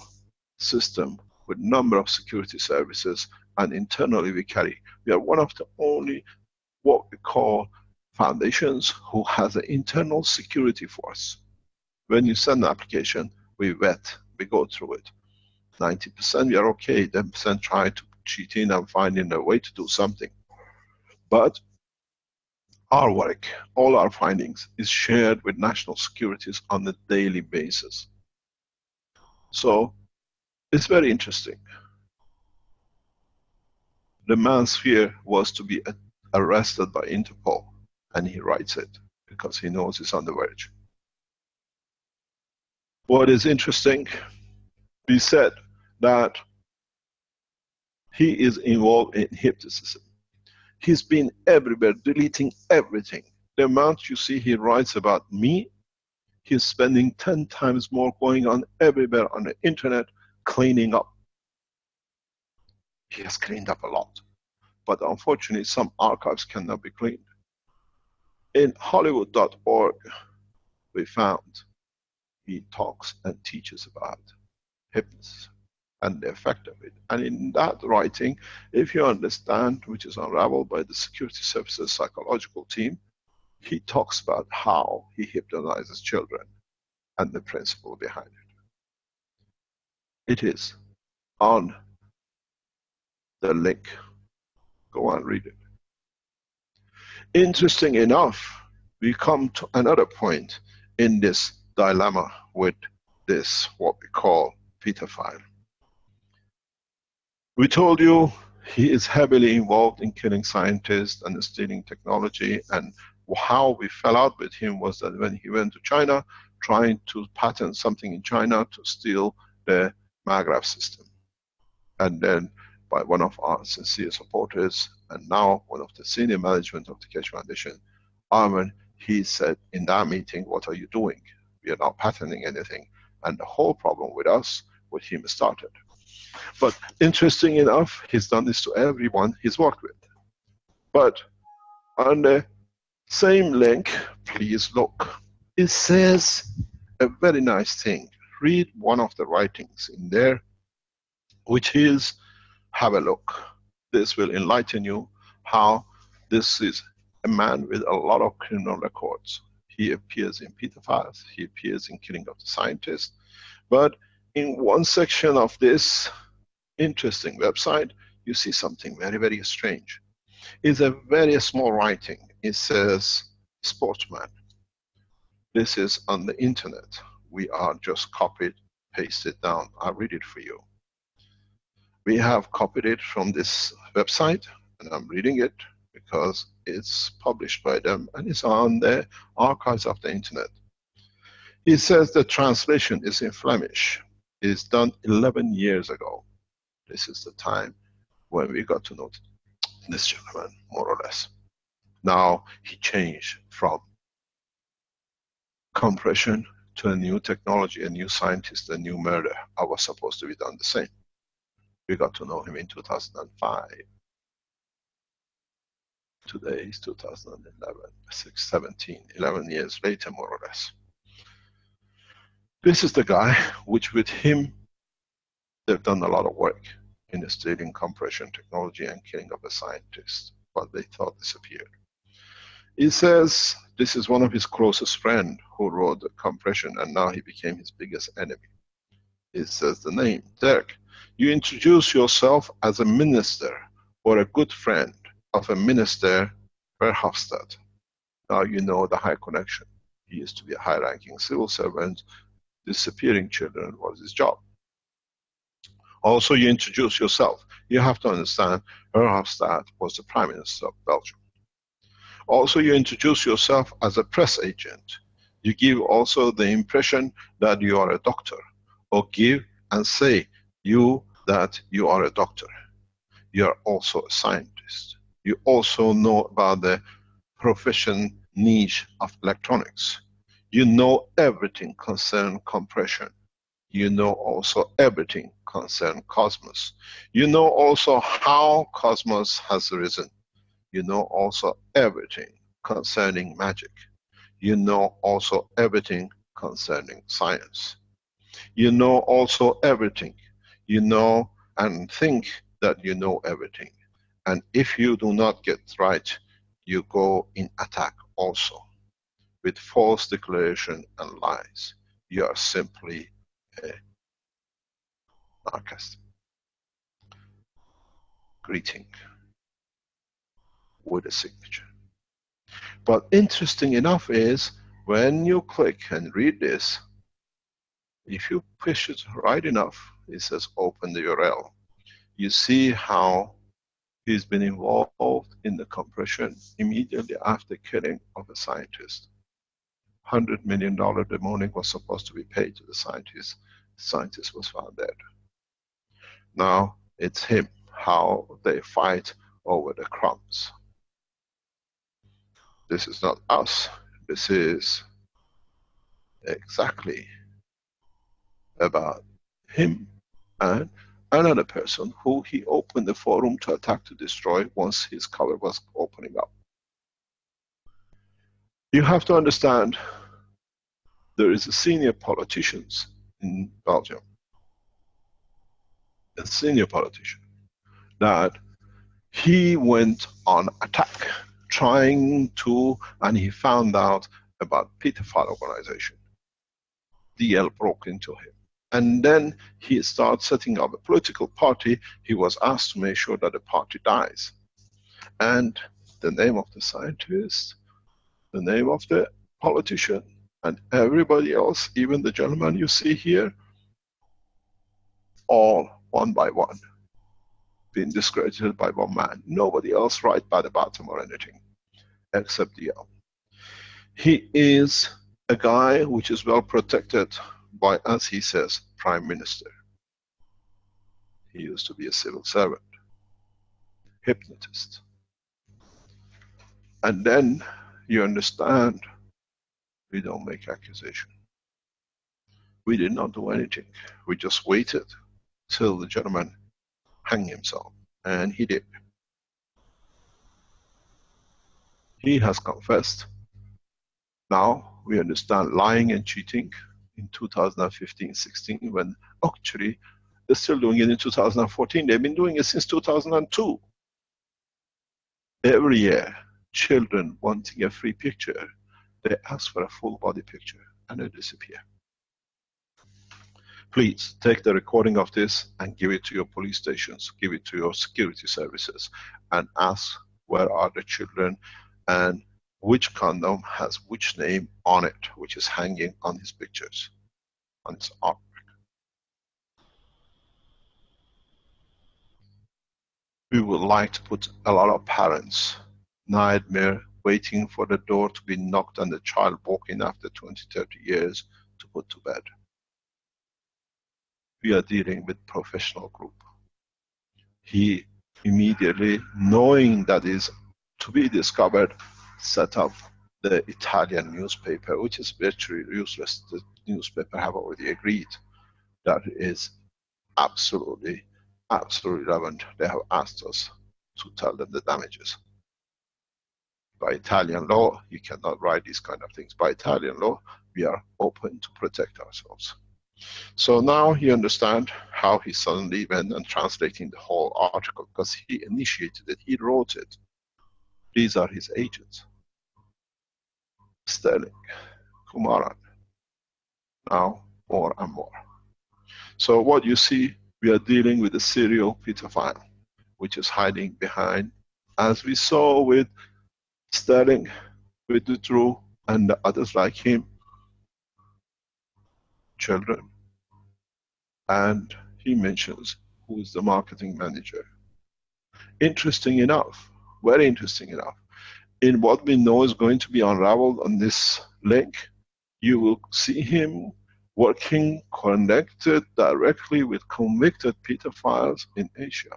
system with number of security services, and internally we are one of the only what we call foundations who has an internal security force. When you send an application, we vet, we go through it. 90% we are okay, 10% try to cheat in and finding a way to do something. But our work, all our findings is shared with national securities on a daily basis. So it's very interesting. The man's fear was to be arrested by Interpol, and he writes it because he knows he's on the verge. What is interesting, we said that he is involved in hypnotism. He's been everywhere, deleting everything. The amount you see he writes about me, he's spending 10 times more going on everywhere on the internet, cleaning up. He has cleaned up a lot. But unfortunately, some archives cannot be cleaned. In Hollywood.org, we found he talks and teaches about hypnosis and the effect of it. And in that writing, if you understand, which is unraveled by the security services psychological team, he talks about how he hypnotizes children and the principle behind it. It is on the link. Go and read it. Interesting enough, we come to another point in this dilemma with this, what we call pedophile. We told you he is heavily involved in killing scientists and stealing technology, and how we fell out with him was that when he went to China, trying to patent something in China to steal the Maghreb system. And then by one of our sincere supporters, and now one of the senior management of the Keshe Foundation, Armin, he said in that meeting, what are you doing? We are not patenting anything. And the whole problem with us, with him started. But interesting enough, he's done this to everyone he's worked with. But on the same link, please look. It says a very nice thing. Read one of the writings in there, which is, have a look. This will enlighten you how this is a man with a lot of criminal records. He appears in pedophiles, he appears in killing of the scientists. But in one section of this interesting website, you see something very, very strange. It's a very small writing. It says, sportsman. This is on the internet. We are just copied, pasted down. I'll read it for you. We have copied it from this website, and I'm reading it because it's published by them and it's on the archives of the internet. It says the translation is in Flemish. It is done 11 years ago. This is the time when we got to know this gentleman, more or less. Now he changed from compression to a new technology, a new scientist, a new murder. I was supposed to be done the same. We got to know him in 2005. Today is 2011, 17, 11 years later, more or less. This is the guy which with him, they've done a lot of work in stealing compression technology and killing of a scientist, but they thought disappeared. He says this is one of his closest friends who wrote the compression, and now he became his biggest enemy. It says the name, Dirk. You introduce yourself as a minister or a good friend of a minister, Verhofstadt. Now you know the high connection. He used to be a high-ranking civil servant. Disappearing children was his job. Also, you introduce yourself. You have to understand, Verhofstadt was the Prime Minister of Belgium. Also, you introduce yourself as a press agent. You give also the impression that you are a doctor, or give and say that you are a doctor. You are also a scientist. You also know about the profession niche of electronics. You know everything concerning compression. You know also everything concerning cosmos. You know also how cosmos has arisen. You know also everything concerning magic. You know also everything concerning science. You know also everything. You know and think that you know everything. And if you do not get right, you go in attack also with false declaration and lies. You are simply a narcissist. Greeting with a signature. But interesting enough is when you click and read this, if you push it right enough, it says open the URL. You see how he's been involved in the compression immediately after killing of a scientist. $100 million demonic was supposed to be paid to the scientist. The scientist was found dead. Now it's him, how they fight over the crumbs. This is not us. This is exactly about him and another person who he opened the forum to attack, to destroy once his cover was opening up. You have to understand there is a senior politicians in Belgium, a senior politician, that he went on attack trying to, and he found out about pedophile organization. DL broke into him. And then he started setting up a political party. He was asked to make sure that the party dies. And the name of the scientist, the name of the politician, and everybody else, even the gentleman you see here, all one by one, being discredited by one man. Nobody else right by the bottom or anything, except DL. He is a guy which is well protected by, as he says, Prime Minister. He used to be a civil servant, hypnotist. And then you understand, we don't make accusation. We did not do anything. We just waited till the gentleman hanged himself, and he did. He has confessed. Now we understand lying and cheating in 2015-16, when actually they're still doing it in 2014. They've been doing it since 2002. Every year, children wanting a free picture, they ask for a full body picture and they disappear. Please take the recording of this and give it to your police stations, give it to your security services, and ask where are the children and which condom has which name on it, which is hanging on his pictures, on his artwork. We would like to put a lot of parents' nightmare waiting for the door to be knocked and the child walking after 20, 30 years to put to bed. We are dealing with professional group. He immediately, knowing that is to be discovered, set up the Italian newspaper, which is virtually useless. The newspaper have already agreed that it is absolutely relevant. They have asked us to tell them the damages. By Italian law, you cannot write these kind of things. By Italian law, we are open to protect ourselves. So now you understand how he suddenly went and translating the whole article, because he initiated it, he wrote it. These are his agents. Sterling, Kumaran, now more and more. So what you see, we are dealing with a serial pedophile, which is hiding behind, as we saw with Sterling, with Dutroux, and the others like him, children. And he mentions who is the marketing manager. Interesting enough, very interesting enough, in what we know is going to be unraveled on this link, you will see him working connected directly with convicted pedophiles in Asia.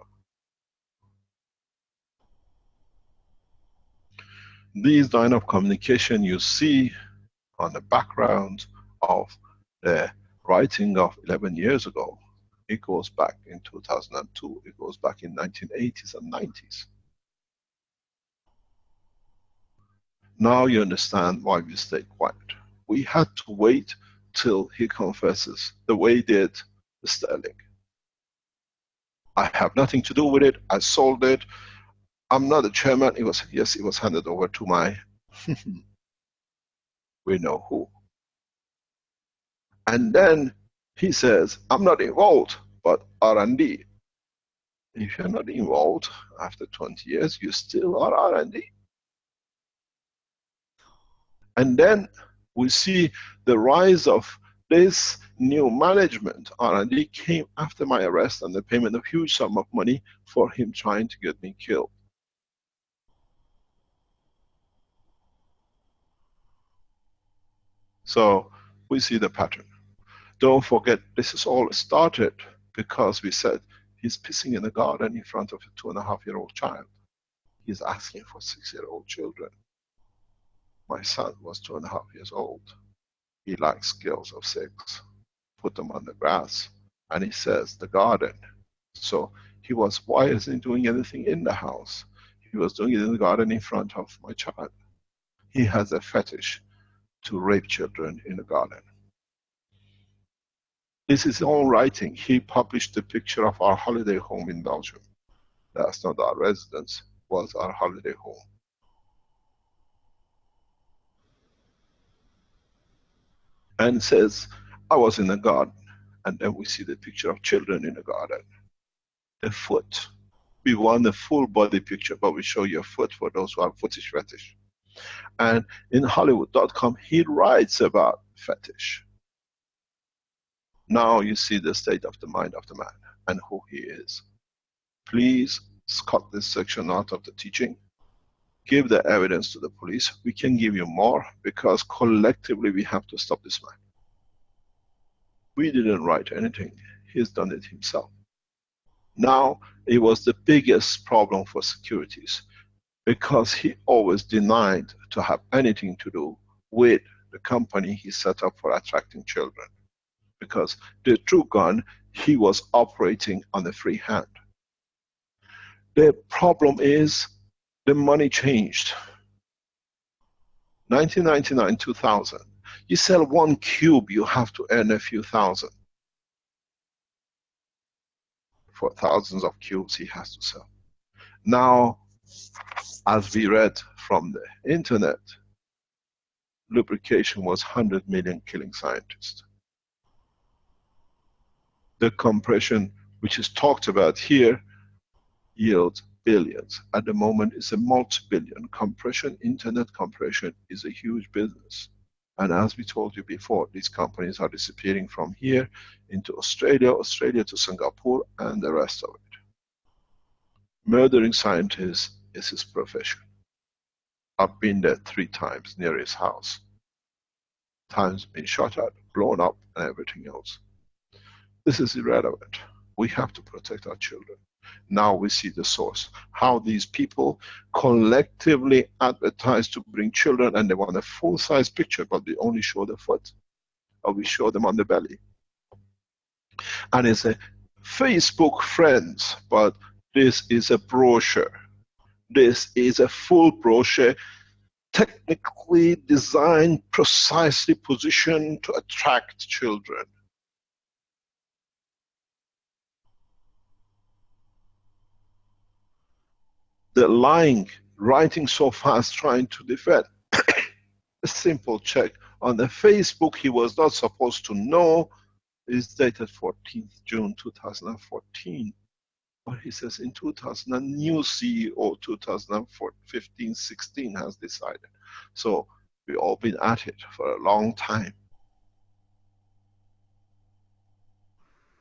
These line of communication you see on the background of the writing of 11 years ago. It goes back in 2002, it goes back in 1980s and 90s. Now you understand why we stayed quiet. We had to wait till he confesses, the way he did Sterling. I have nothing to do with it, I sold it, I'm not the chairman. It was, yes, it was handed over to my, we know who. And then he says, I'm not involved, but R&D. If you're not involved, after 20 years, you still are R&D. And then we see the rise of this new management. R&D came after my arrest and the payment of huge sum of money for him trying to get me killed. So we see the pattern. Don't forget, this is all started because we said he's pissing in the garden in front of a 2.5-year-old child. He's asking for 6-year-old children. My son was 2.5 years old. He likes girls of 6. Put them on the grass. And he says, the garden. So he was, why isn't he doing anything in the house? He was doing it in the garden in front of my child. He has a fetish to rape children in the garden. This is his own writing. He published a picture of our holiday home in Belgium. That's not our residence, was our holiday home. And says, I was in the garden. And then we see the picture of children in the garden. The foot. We want a full body picture, but we show you a foot for those who have footish fetish. And in Hollywood.com, he writes about fetish. Now you see the state of the mind of the man and who he is. Please cut this section out of the teaching. Give the evidence to the police. We can give you more because collectively we have to stop this man. We didn't write anything. He's done it himself. Now, it was the biggest problem for securities because he always denied to have anything to do with the company he set up for attracting children. Because the true gun, he was operating on a free hand. The problem is the money changed. 1999, 2000. You sell 1 cube, you have to earn a few thousand. For thousands of cubes he has to sell. Now, as we read from the internet, lubrication was 100 million killing scientists. The compression, which is talked about here, yields billions. At the moment, it's a multi-billion. Compression, internet compression is a huge business. And as we told you before, these companies are disappearing from here into Australia, Australia to Singapore, and the rest of it. Murdering scientists is his profession. I've been there 3 times near his house. Times been shot at, blown up, and everything else. This is irrelevant. We have to protect our children. Now we see the source. How these people collectively advertise to bring children, and they want a full-size picture, but we only show the foot, or we show them on the belly. And it's a Facebook friends, but this is a brochure. This is a full brochure, technically designed, precisely positioned to attract children. The lying, writing so fast, trying to defend. A simple check. On the Facebook, he was not supposed to know. It's dated 14th June 2014. But he says in 2000, a new CEO 2015-16 has decided. So we've all been at it for a long time.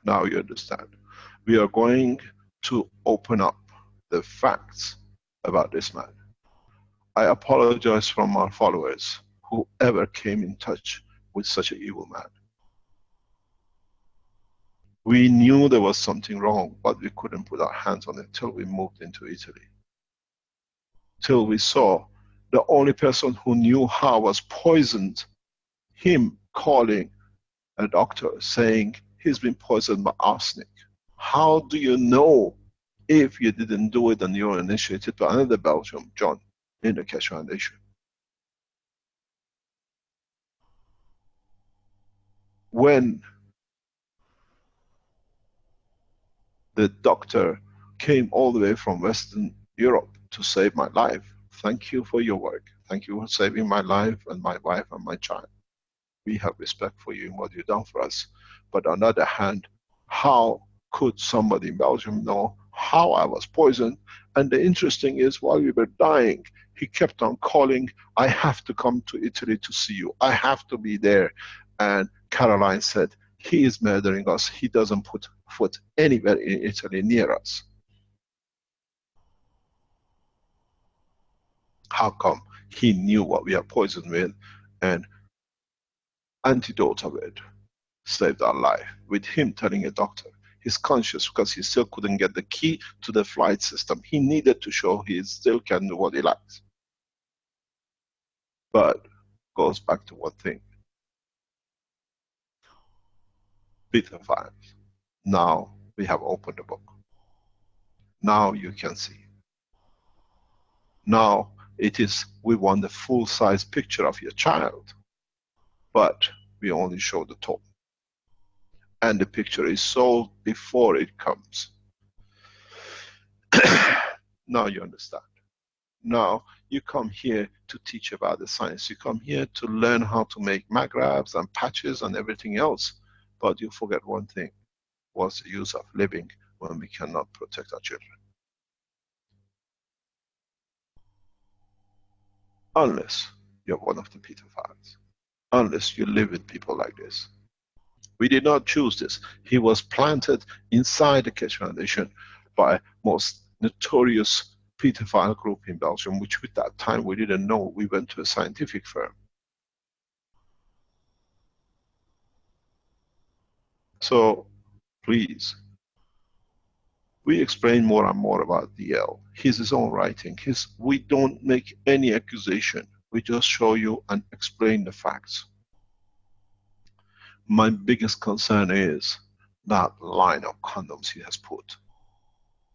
Now you understand. We are going to open up the facts about this man. I apologize from our followers, whoever came in touch with such an evil man. We knew there was something wrong, but we couldn't put our hands on it till we moved into Italy. Till we saw the only person who knew how was poisoned, him calling a doctor saying he's been poisoned by arsenic. How do you know if you didn't do it and you're initiated by another Belgium, John, in the Keshe Foundation? When the doctor came all the way from Western Europe to save my life, thank you for your work. Thank you for saving my life and my wife and my child. We have respect for you and what you've done for us. But on the other hand, how could somebody in Belgium know how I was poisoned? And the interesting is, while we were dying, he kept on calling, I have to come to Italy to see you. I have to be there. And Caroline said, he is murdering us. He doesn't put foot anywhere in Italy near us. How come? He knew what we are poisoned with, and antidote of it saved our life. With him telling a doctor, he's conscious because he still couldn't get the key to the flight system. He needed to show he still can do what he likes. But goes back to one thing. Peter 5. Now we have opened the book. Now you can see. Now it is, we want the full-size picture of your child, but we only show the top. And the picture is sold before it comes. Now you understand. Now you come here to teach about the science. You come here to learn how to make magrabs and patches and everything else. But you forget one thing. What's the use of living when we cannot protect our children? Unless you're one of the pedophiles. Unless you live with people like this. We did not choose this. He was planted inside the Keshe Foundation by most notorious pedophile group in Belgium, which at that time we didn't know. We went to a scientific firm. So, please, we explain more and more about DL. He's his own writing. We don't make any accusation. We just show you and explain the facts. My biggest concern is that line of condoms he has put.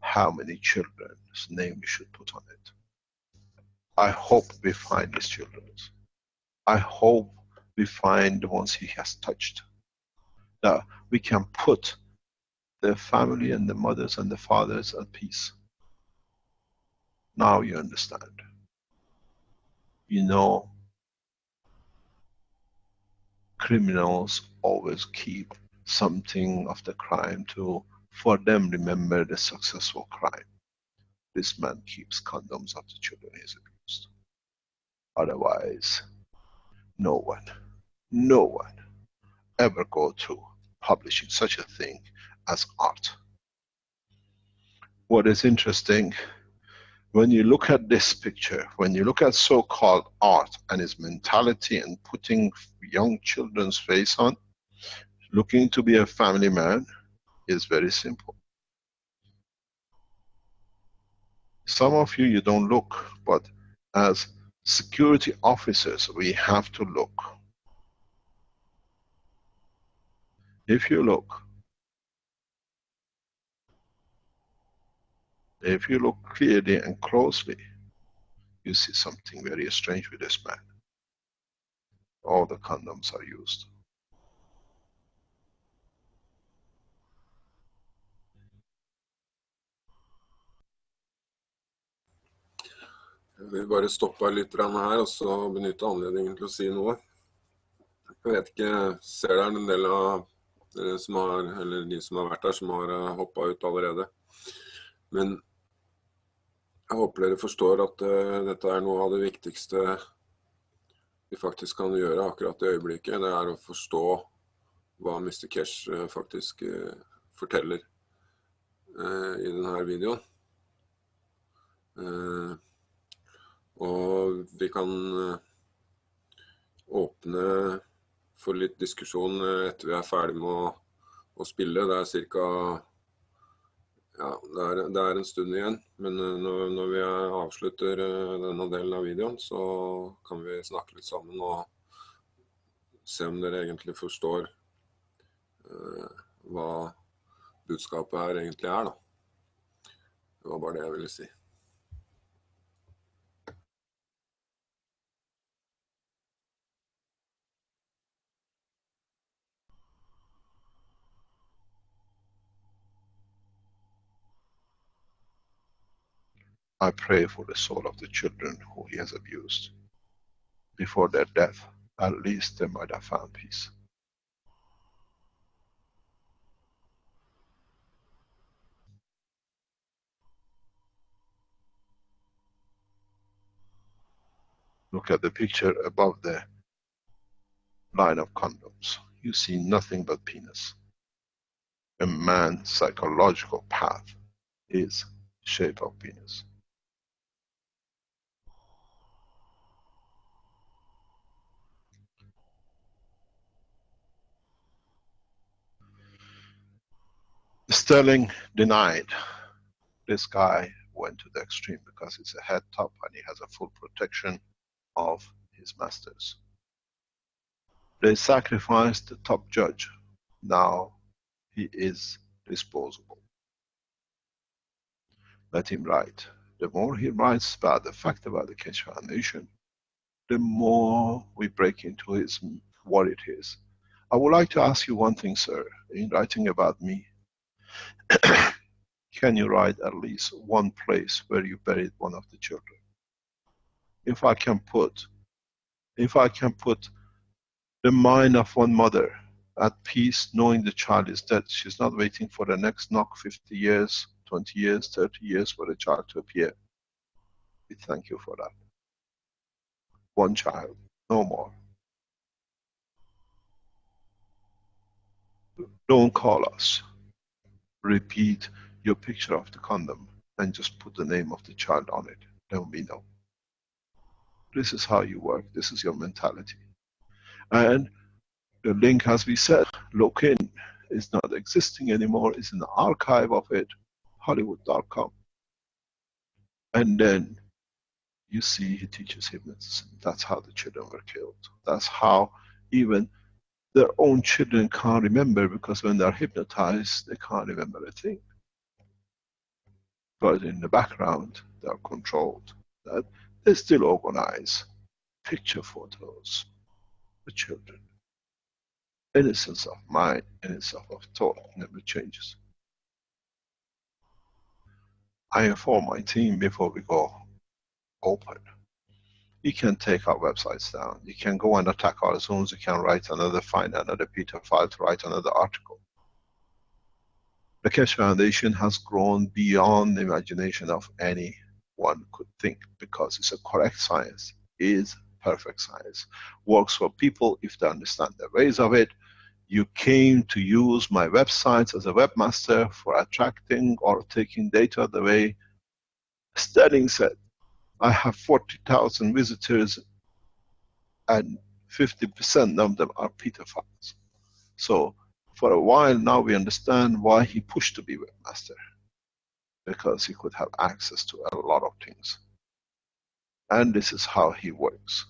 How many children's name we should put on it. I hope we find his children's. I hope we find the ones he has touched. That we can put the family and the mothers and the fathers at peace. Now you understand. You know, criminals always keep something of the crime to, for them, remember the successful crime. This man keeps condoms of the children he's abused. Otherwise, no one ever go through publishing such a thing as art. What is interesting, when you look at this picture, when you look at so-called art and its mentality and putting young children's face on, looking to be a family man is very simple. Some of you, you don't look, but as security officers, we have to look. If you look clearly and closely, you see something very strange with this man. All the condoms are used. Jeg vil bare stoppe litt her, og så benytte anledningen til å si noe. Jeg vet ikke, ser det en del av dere som har, eller de som har vært der, som har hoppet ut allerede. Men jeg håper dere forstår at dette er noe av det viktigste vi faktisk kan gjøre akkurat i øyeblikket. Det er å forstå hva Mr. Keshe faktisk forteller i denne videoen. Og vi kan åpne for litt diskusjon etter vi er ferdig med å spille. Det er cirka, ja, det er en stund igjen, men når vi avslutter denne delen av videoen, så kan vi snakke litt sammen og se om dere egentlig forstår hva budskapet her egentlig er, da. Det var bare det jeg ville si. I pray for the soul of the children who he has abused. Before their death, at least they might have found peace. Look at the picture above the line of condoms. You see nothing but penis. A man's psychological path is shape of penis. Sterling denied. This guy went to the extreme because it's a head top and he has a full protection of his masters. They sacrificed the top judge. Now he is disposable. Let him write. The more he writes about the fact about the Keshe Foundation, the more we break into his what it is. I would like to ask you one thing, sir, in writing about me. Can you write at least one place where you buried one of the children? If I can put the mind of one mother at peace, knowing the child is dead, she's not waiting for the next knock 50 years, 20 years, 30 years for the child to appear. We thank you for that. One child, no more. Don't call us. Repeat your picture of the condom and just put the name of the child on it. Then we know. This is how you work. This is your mentality. And the link, as we said, look in, is not existing anymore. It's in the archive of it, Hollywood.com. And then you see he teaches hypnotism. That's how the children were killed. That's how even their own children can't remember, because when they're hypnotized, they can't remember a thing. But in the background, they're controlled. That they still organize picture photos, the children. Innocence of mind, innocence of thought never changes. I inform my team before we go open. You can take our websites down. You can go and attack our zones. You can write another, find another Peter file to write another article. The Keshe Foundation has grown beyond the imagination of anyone could think, because it's a correct science, is perfect science. Works for people if they understand the ways of it. You came to use my websites as a webmaster for attracting or taking data the way Sterling said. I have 40,000 visitors and 50% of them are Peter files. So for a while now we understand why he pushed to be webmaster. because he could have access to a lot of things. And this is how he works.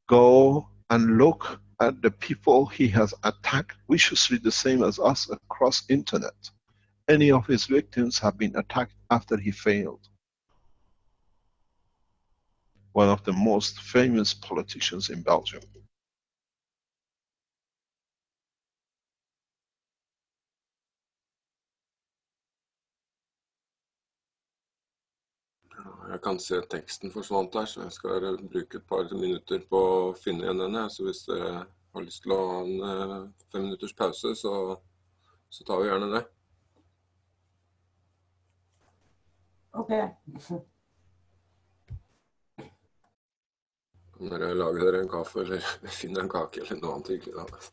Go and look at the people he has attacked viciously the same as us across internet. Any of his victims have been attacked after he failed. One of the most famous politicians in Belgium. Jeg kan se teksten forsvant der, så jeg skal bruke et par minutter på å finne igjen denne. Så hvis dere har lyst til å ha en 5 minutters pause, så tar vi gjerne det. Ok. Kan dere lage dere en kaffe, eller finne en kake, eller noe annet hyggelig da.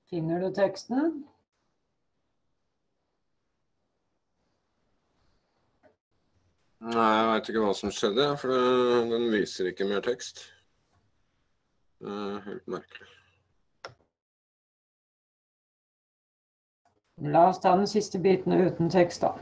Finner du teksten? Nei, jeg vet ikke hva som skjedde, for den viser ikke mer tekst. Helt merkelig. La oss ta den siste biten uten tekst da.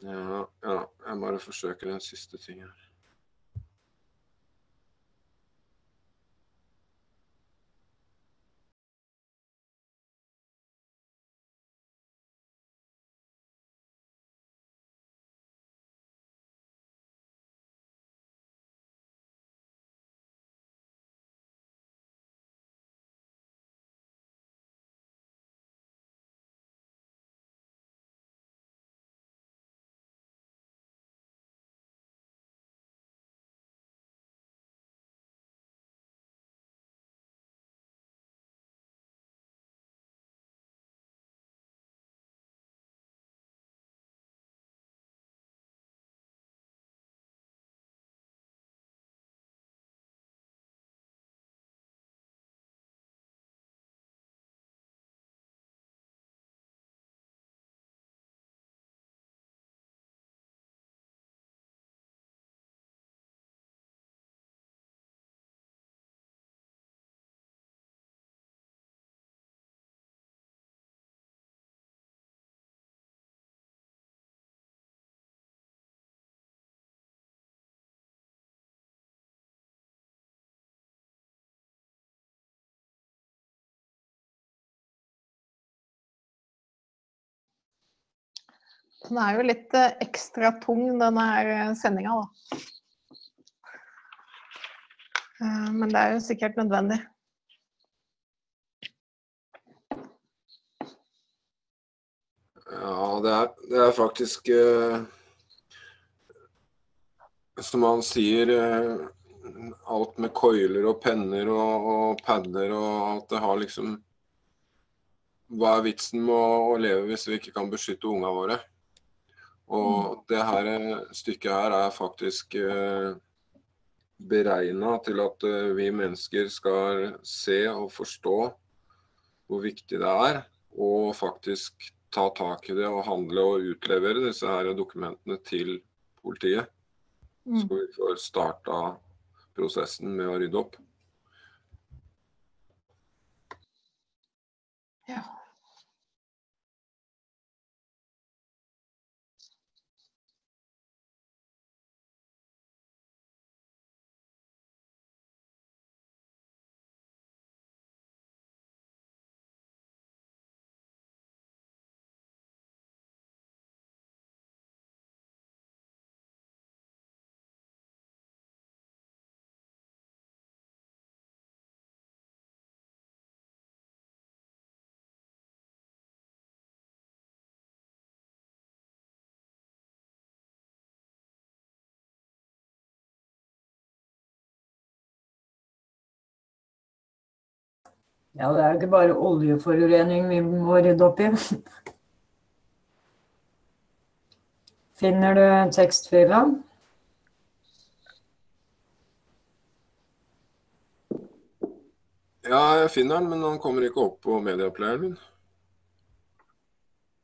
Ja, jeg bare forsøker den siste ting her. Den jo litt ekstra tung, denne her sendingen da. Men det jo sikkert nødvendig. Ja, det faktisk, som man sier, alt med køyler og penner og padder og alt det har liksom, hva vitsen med å leve hvis vi ikke kan beskytte ungene våre? Og det her stykket her faktisk beregnet til at vi mennesker skal se og forstå hvor viktig det og faktisk ta tak i det og handle og utlevere disse her dokumentene til politiet. Så vi får starta prosessen med å rydde opp. Ja. Ja, det ikke bare oljeforurening vi må rydde opp i. Finner du tekstfilen? Ja, jeg finner den, men den kommer ikke opp på mediaplayeren min.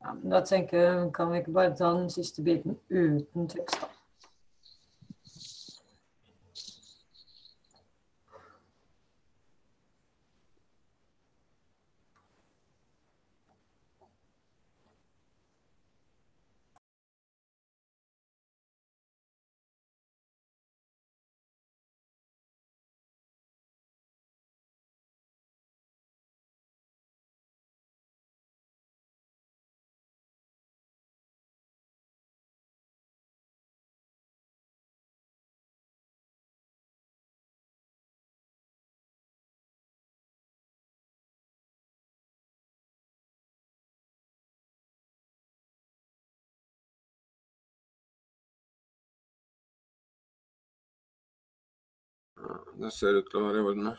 Ja, men da tenker jeg, kan vi ikke bare ta den siste biten uten tekst da? Det ser ut til å være i orden.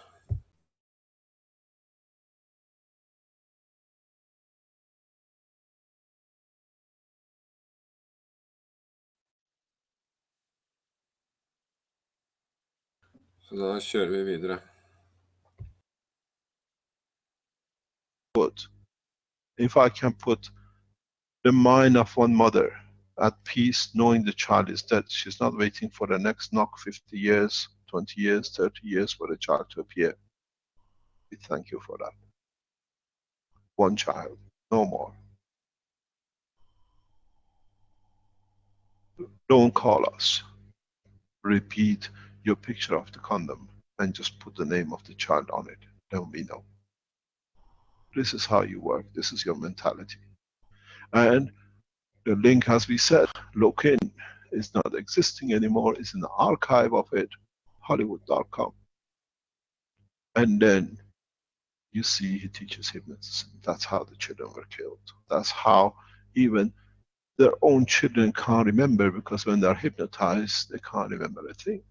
Så da kjører vi videre. If I can put the mind of one mother at peace, knowing the child is dead, she's not waiting for the next knock 50 years, 20 years, 30 years for the child to appear. We thank you for that. One child, no more. Don't call us. Repeat your picture of the condom and just put the name of the child on it. Then we know. This is how you work. This is your mentality. And the link, as we said, look in, is not existing anymore. It's in the archive of it, hollywood.com. And then you see he teaches hypnotism. That's how the children were killed. That's how even their own children can't remember, because when they're hypnotized, they can't remember a thing.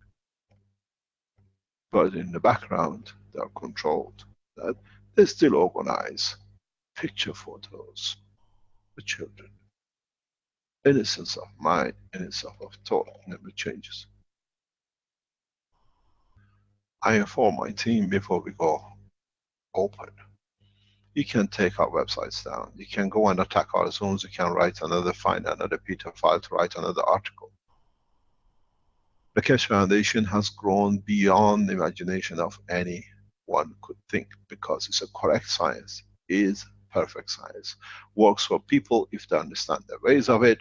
But in the background, they're controlled. That they still organize picture photos for children. Innocence of mind, innocence of thought never changes. I inform my team before we go open. You can take our websites down. You can go and attack our zones. You can write another, find another Peter file to write another article. The Keshe Foundation has grown beyond the imagination of anyone could think, because it's a correct science, is perfect science. Works for people if they understand the ways of it.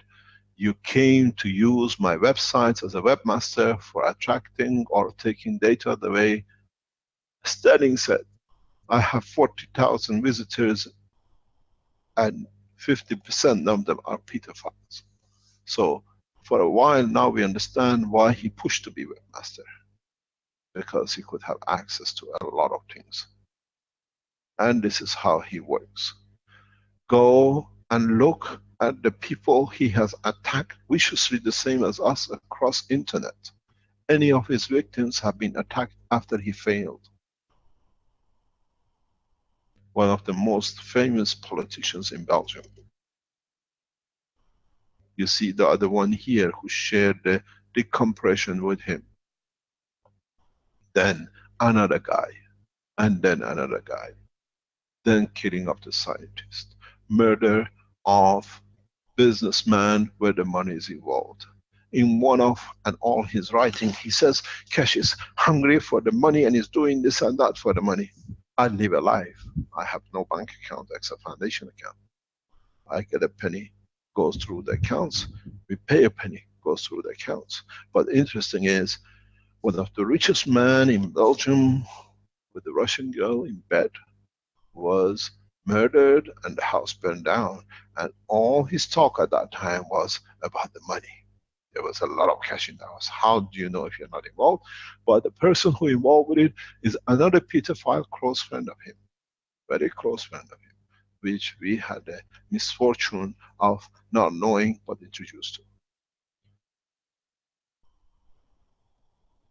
You came to use my websites as a webmaster for attracting or taking data the way Sterling said. I have 40,000 visitors and 50% of them are Peter files. So for a while now we understand why he pushed to be webmaster, because he could have access to a lot of things. And this is how he works. Go and look at the people he has attacked, viciously the same as us, across internet. Any of his victims have been attacked after he failed. One of the most famous politicians in Belgium. You see the other one here who shared the decompression with him. Then another guy, and then another guy. Then killing of the scientist. Murder of businessman where the money is involved. In one of and all his writing, he says, Keshe is hungry for the money and is doing this and that for the money. I live a life. I have no bank account except foundation account. I get a penny, goes through the accounts. We pay a penny, goes through the accounts. But interesting is, one of the richest men in Belgium with the Russian girl in bed was murdered and the house burned down. And all his talk at that time was about the money. There was a lot of cash in the house. How do you know if you're not involved? But the person who involved with it is another Peter File, close friend of him. Very close friend of him, which we had the misfortune of not knowing but introduced to.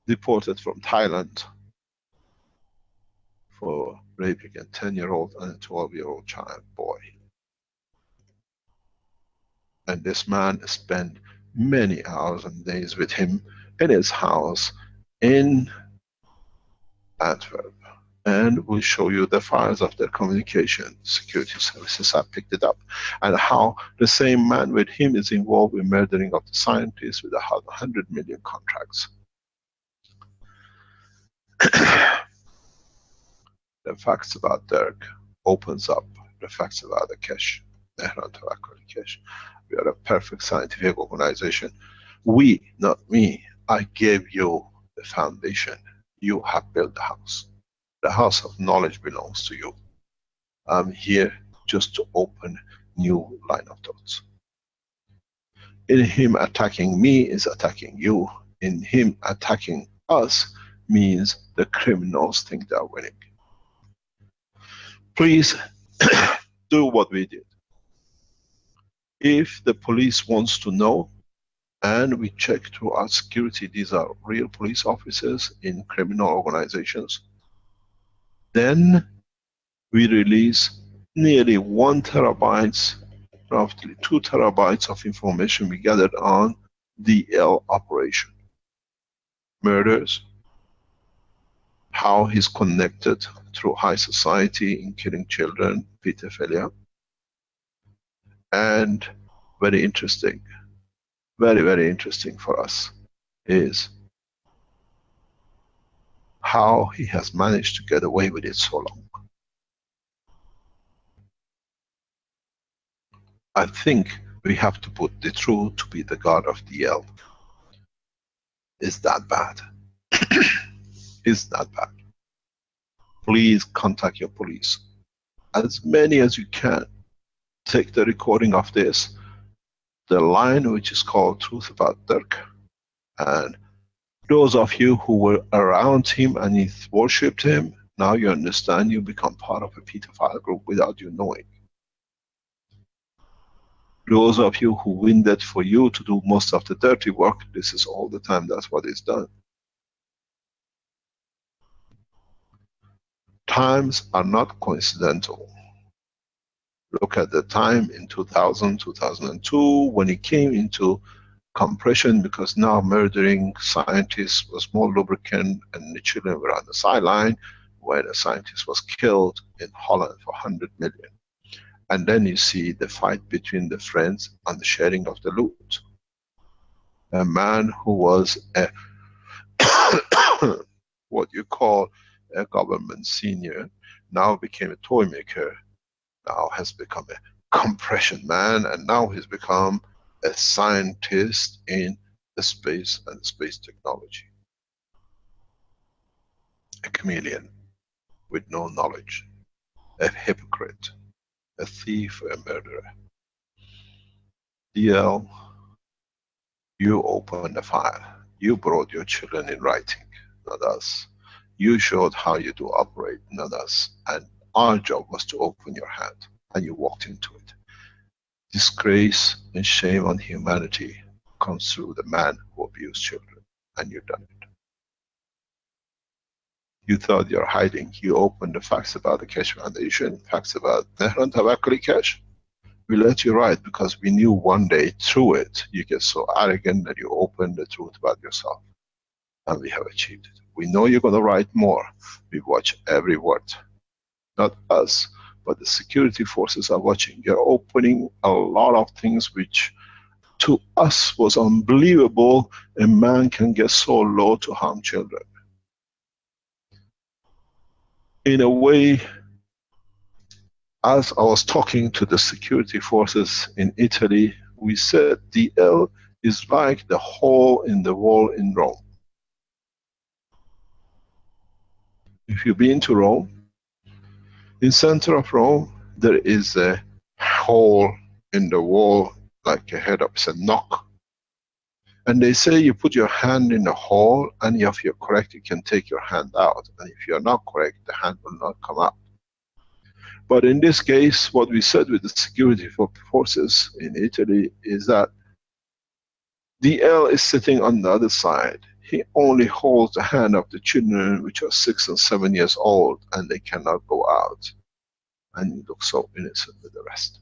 Deported from Thailand for raping a 10-year-old and a 12-year-old child boy. And this man spent many hours and days with him in his house in Antwerp. And we'll show you the files of their communication. Security services have picked it up. And how the same man with him is involved in murdering of the scientists with 100 million contracts. The facts about Dirk opens up the facts about the Keshe. Keshe. We are a perfect scientific organization. We, not me, I gave you the foundation. You have built the house. The house of knowledge belongs to you. I'm here just to open new line of thoughts. In him attacking me is attacking you. In him attacking us means the criminals think they are winning. Please do what we did. If the police wants to know, and we check through our security, these are real police officers in criminal organizations, then we release nearly 1 terabytes, roughly 2 terabytes of information we gathered on DL operation. Murders, how he's connected through high society in killing children, pedophilia. And very interesting, very, very interesting for us is how he has managed to get away with it so long. I think we have to put the truth to be the God of DL. Is that bad? Is that bad? Please contact your police. As many as you can. Take the recording of this, the line which is called Truth About Dirk, and those of you who were around him and you worshipped him, now you understand you become part of a pedophile group without you knowing. Those of you who winded for you to do most of the dirty work, this is all the time that's what is done. Times are not coincidental. Look at the time in 2000, 2002, when it came into compression, because now murdering scientists was more lubricant and the children were on the sideline, when a scientist was killed in Holland for 100 million. And then you see the fight between the friends on the sharing of the loot. A man who was a what you call a government senior, now became a toy maker, now has become a compression man, and now he's become a scientist in the space and space technology. A chameleon with no knowledge, a hypocrite, a thief, a murderer. DL, you opened the file. You brought your children in writing, not us. You showed how you do operate, not us. And our job was to open your hand, and you walked into it. Disgrace and shame on humanity comes through the man who abused children, and you've done it. You thought you're hiding. You opened the facts about the Keshe Foundation, facts about Nehran Tawakkali Keshe. We let you write because we knew one day through it you get so arrogant that you open the truth about yourself. And we have achieved it. We know you're going to write more. We watch every word. Not us, but the security forces are watching. You're opening a lot of things which to us was unbelievable. A man can get so low to harm children. In a way, as I was talking to the security forces in Italy, we said DL is like the hole in the wall in Rome. If you've been to Rome, in center of Rome, there is a hole in the wall, like a head up, it's a knock. And they say you put your hand in the hole, and if you're correct, you can take your hand out. And if you're not correct, the hand will not come out. But in this case, what we said with the security forces in Italy is that DL is sitting on the other side. He only holds the hand of the children which are 6 and 7 years old, and they cannot go out. And he looks so innocent with the rest.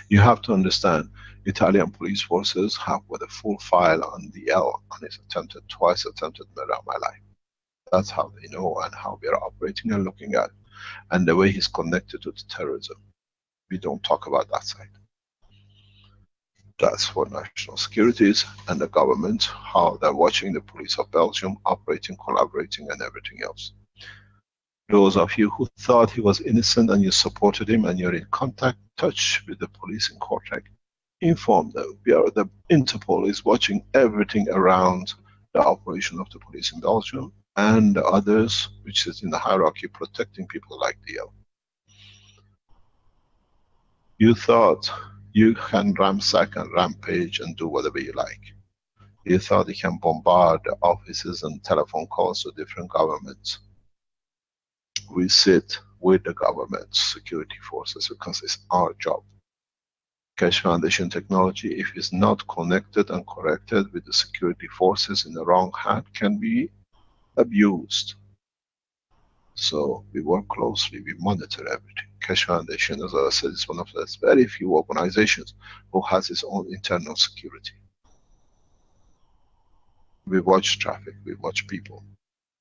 You have to understand, Italian police forces have got a full file on DL on his twice attempted murder of my life. That's how they know and how we are operating and looking at it. And the way he's connected to the terrorism. We don't talk about that side. That's what national security is, and the government, how they're watching the police of Belgium operating, collaborating, and everything else. Those of you who thought he was innocent and you supported him and you're in touch with the police in Kortrijk, inform them. The Interpol is watching everything around the operation of the police in Belgium and the others, which is in the hierarchy, protecting people like DL. You thought you can ransack and rampage and do whatever you like. You thought you can bombard the offices and telephone calls to different governments. We sit with the government security forces because it's our job. Keshe Foundation technology, if it's not connected and corrected with the security forces in the wrong hand, can be abused. So we work closely, we monitor everything. Keshe Foundation, as I said, is one of the very few organizations who has its own internal security. We watch traffic, we watch people.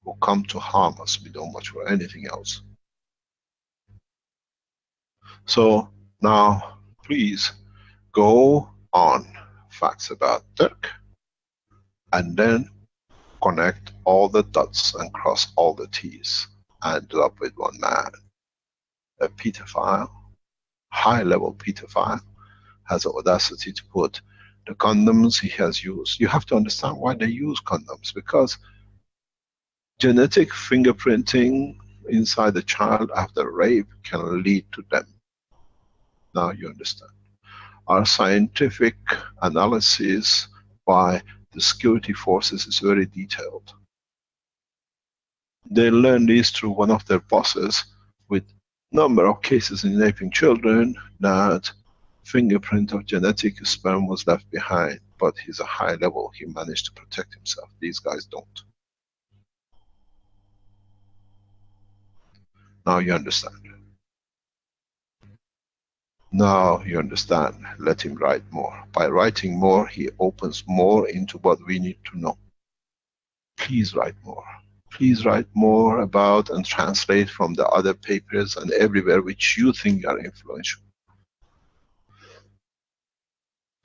who come to harm us. We don't watch for anything else. So now, please go on facts about Turk and then connect all the dots and cross all the T's and end up with one man. A pedophile, high-level pedophile, has the audacity to put the condoms he has used. You have to understand why they use condoms, because genetic fingerprinting inside the child after rape can lead to them. Now you understand. Our scientific analysis by the security forces is very detailed. They learned this through one of their bosses with number of cases in raping children, that fingerprint of genetic sperm was left behind, but he's a high level, he managed to protect himself. These guys don't. Now you understand. Now you understand. Let him write more. By writing more, he opens more into what we need to know. Please write more. Please write more about and translate from the other papers and everywhere which you think are influential.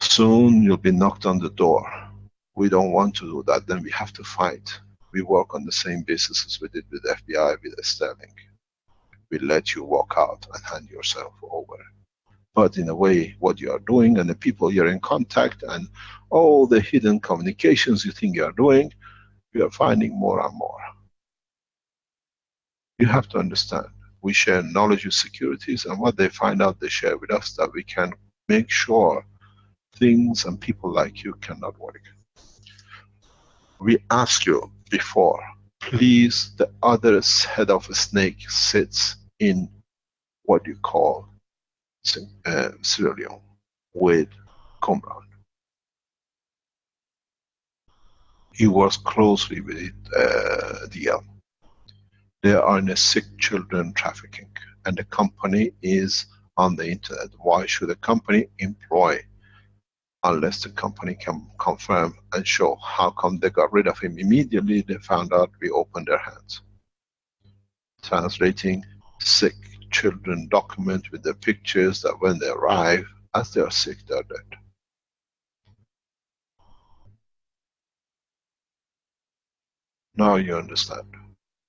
Soon you'll be knocked on the door. We don't want to do that, then we have to fight. We work on the same basis as we did with FBI, with Sterling. We let you walk out and hand yourself over. But in a way, what you are doing and the people you're in contact and all the hidden communications you think you are doing, we are finding more and more. You have to understand, we share knowledge with securities, and what they find out, they share with us, that we can make sure things and people like you cannot work. We ask you before, please, the other head of a snake sits in what you call Sierra Leone with Qumran. He works closely with DL. They are in a sick children trafficking, and the company is on the internet. Why should a company employ unless the company can confirm and show? How come they got rid of him? Immediately they found out, we opened their hands. Translating sick children document with the pictures that when they arrive, as they are sick, they are dead. Now you understand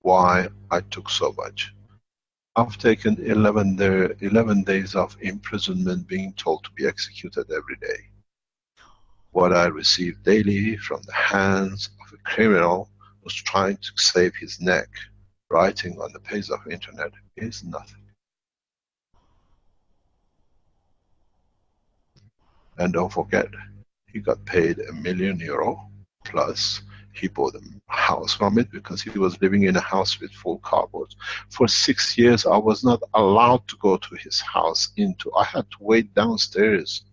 why I took so much. I've taken 11 days of imprisonment, being told to be executed every day. What I receive daily from the hands of a criminal who's trying to save his neck, writing on the page of the internet, is nothing. And don't forget, he got paid €1 million plus. He bought a house from it because he was living in a house with full cardboard. For 6 years, I was not allowed to go to his house. I had to wait downstairs.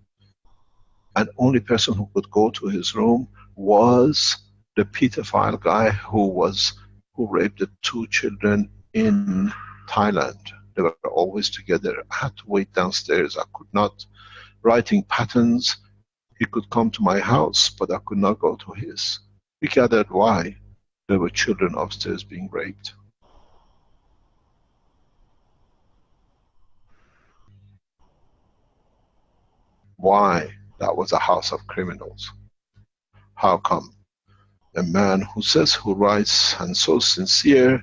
And only person who could go to his room was the pedophile guy who raped the 2 children in Thailand. They were always together. I had to wait downstairs. I could not, writing patterns, he could come to my house, but I could not go to his. We gathered why. There were children upstairs being raped. Why? That was a house of criminals. How come? A man who says, who writes, and so sincere,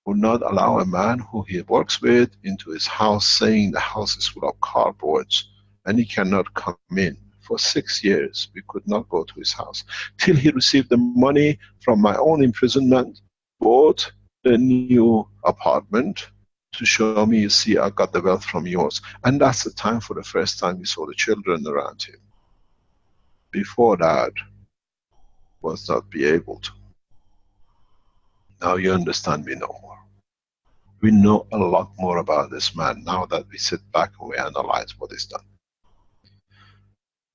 would not allow a man who he works with into his house, saying the house is full of cardboards and he cannot come in. For 6 years, we could not go to his house, till he received the money from my own imprisonment, bought the new apartment to show me, you see, I got the wealth from yours. And that's the time, for the first time, we saw the children around him. Before that, was not be able to. Now you understand me no more. We know a lot more about this man now that we sit back and we analyze what is done.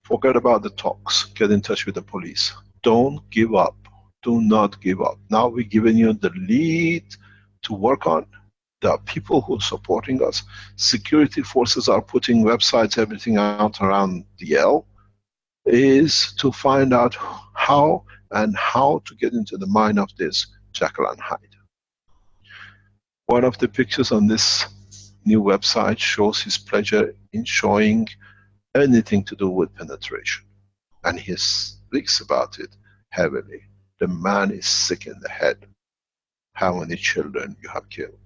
Forget about the talks. Get in touch with the police. Don't give up. Do not give up. Now we've given you the lead to work on. There are people who are supporting us. Security forces are putting websites, everything out around DL, is to find out how to get into the mind of this Jekyll and Hyde. One of the pictures on this new website shows his pleasure in showing anything to do with penetration. And he speaks about it heavily. The man is sick in the head. How many children you have killed?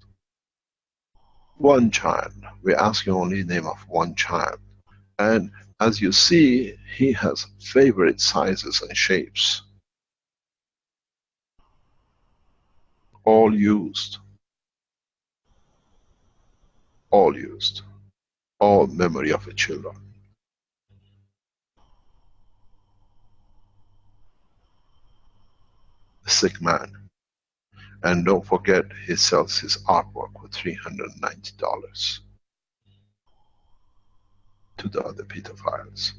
One child. We ask you only the name of one child. And as you see, he has favorite sizes and shapes. All used. All used. All memory of a children. A sick man. And don't forget, he sells his artwork for $390 to the other pedophiles.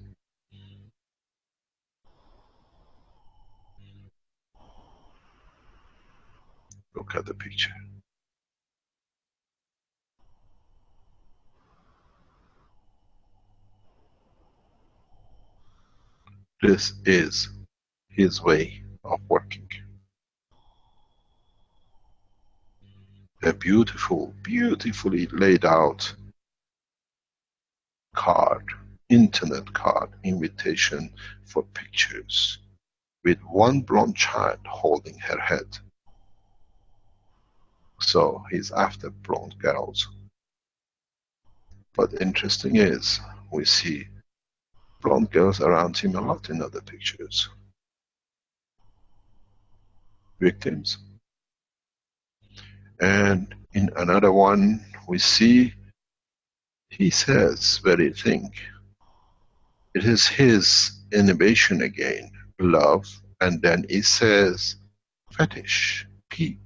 Look at the picture. This is his way of working. A beautiful, beautifully laid out card, internet card, invitation for pictures with one blonde child holding her head. So he's after blonde girls. But interesting is, we see blonde girls around him a lot in other pictures. Victims. And in another one, we see, he says very thing. It is his innovation again, love, and then he says fetish, peep,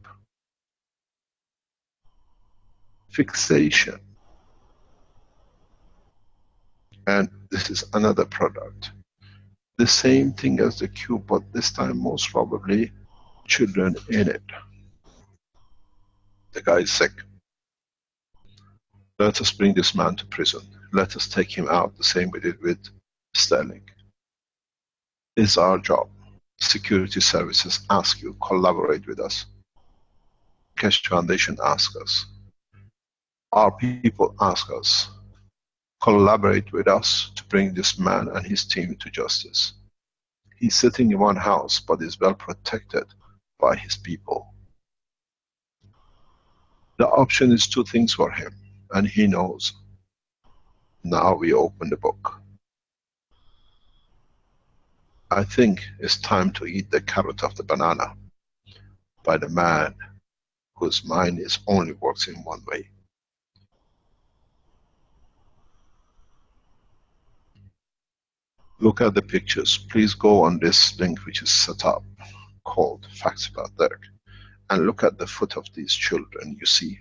fixation. And this is another product. The same thing as the cube, but this time most probably children in it. The guy is sick. Let us bring this man to prison. Let us take him out the same we did with Sterling. It's our job. Security services ask you, collaborate with us. Keshe Foundation asks us. Our people ask us, collaborate with us to bring this man and his team to justice. He's sitting in one house, but is well protected by his people. The option is two things for him, and he knows. Now we open the book. I think it's time to eat the carrot of the banana by the man whose mind is only works in one way. Look at the pictures. Please go on this link which is set up called Facts About Dirk and look at the foot of these children you see.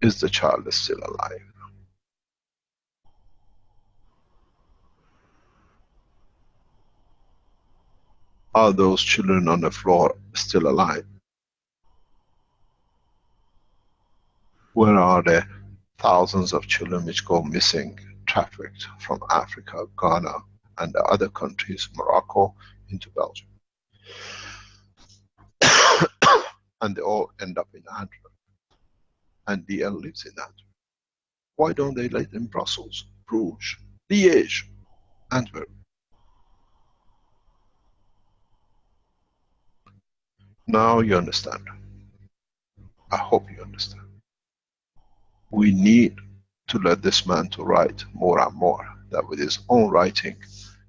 Is the child still alive? Are those children on the floor still alive? Where are the thousands of children which go missing, trafficked from Africa, Ghana, and the other countries, Morocco, into Belgium? And they all end up in Antwerp. And DL lives in Antwerp. Why don't they live in Brussels, Bruges, Liège, Antwerp? Now you understand. I hope you understand. We need to let this man to write more and more, that with his own writing,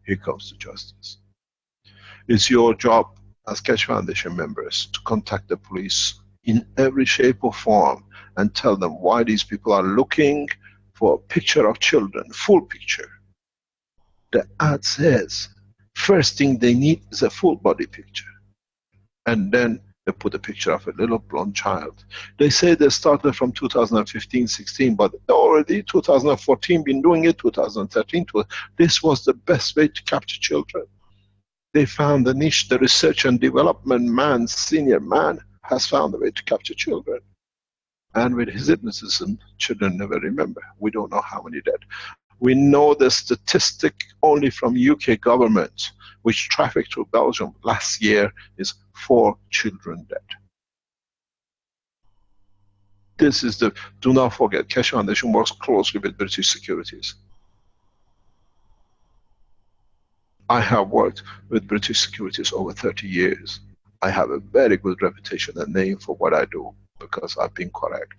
he comes to justice. It's your job as Keshe Foundation members to contact the police in every shape or form and tell them why these people are looking for a picture of children, full picture. The ad says, first thing they need is a full body picture. And then they put a picture of a little blonde child. They say they started from 2015-16, but already 2014 been doing it, 2013. This was the best way to capture children. They found the niche, the research and development man, senior man, has found a way to capture children. And with his hypnotism, children never remember. We don't know how many dead. We know the statistic only from UK government, which trafficked through Belgium last year, is 4 children dead. This is the, do not forget, Keshe Foundation works closely with British Securities. I have worked with British Securities over 30 years. I have a very good reputation and name for what I do because I've been correct.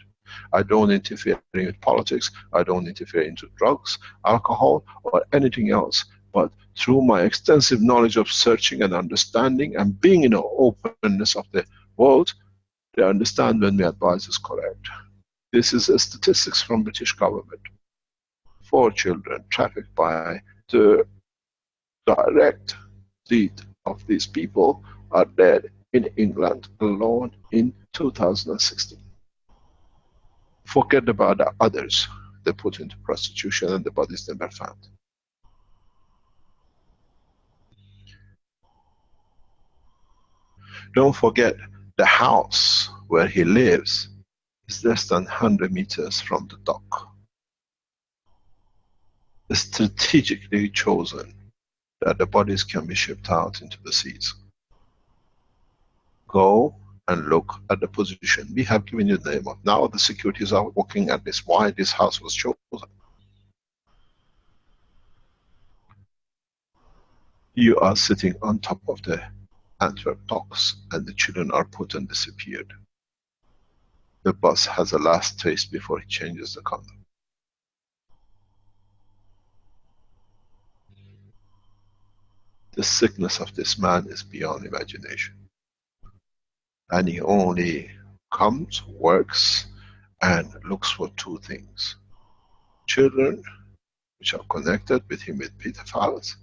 I don't interfere with politics, I don't interfere into drugs, alcohol, or anything else. But through my extensive knowledge of searching and understanding and being in an openness of the world, they understand when my advice is correct. This is a statistics from British government. 4 children trafficked by the direct lead of these people are dead in England alone in 2016. Forget about the others they put into prostitution and the bodies never found. Don't forget, the house where he lives is less than 100 meters from the dock. Strategically chosen that the bodies can be shipped out into the seas. Go and look at the position. We have given you the name of. Now the securities are looking at this, why this house was chosen. You are sitting on top of the Antwerp docks and the children are put and disappeared. The boss has a last taste before he changes the condom. The sickness of this man is beyond imagination. And he only comes, works, and looks for 2 things. Children, which are connected with him with pedophiles,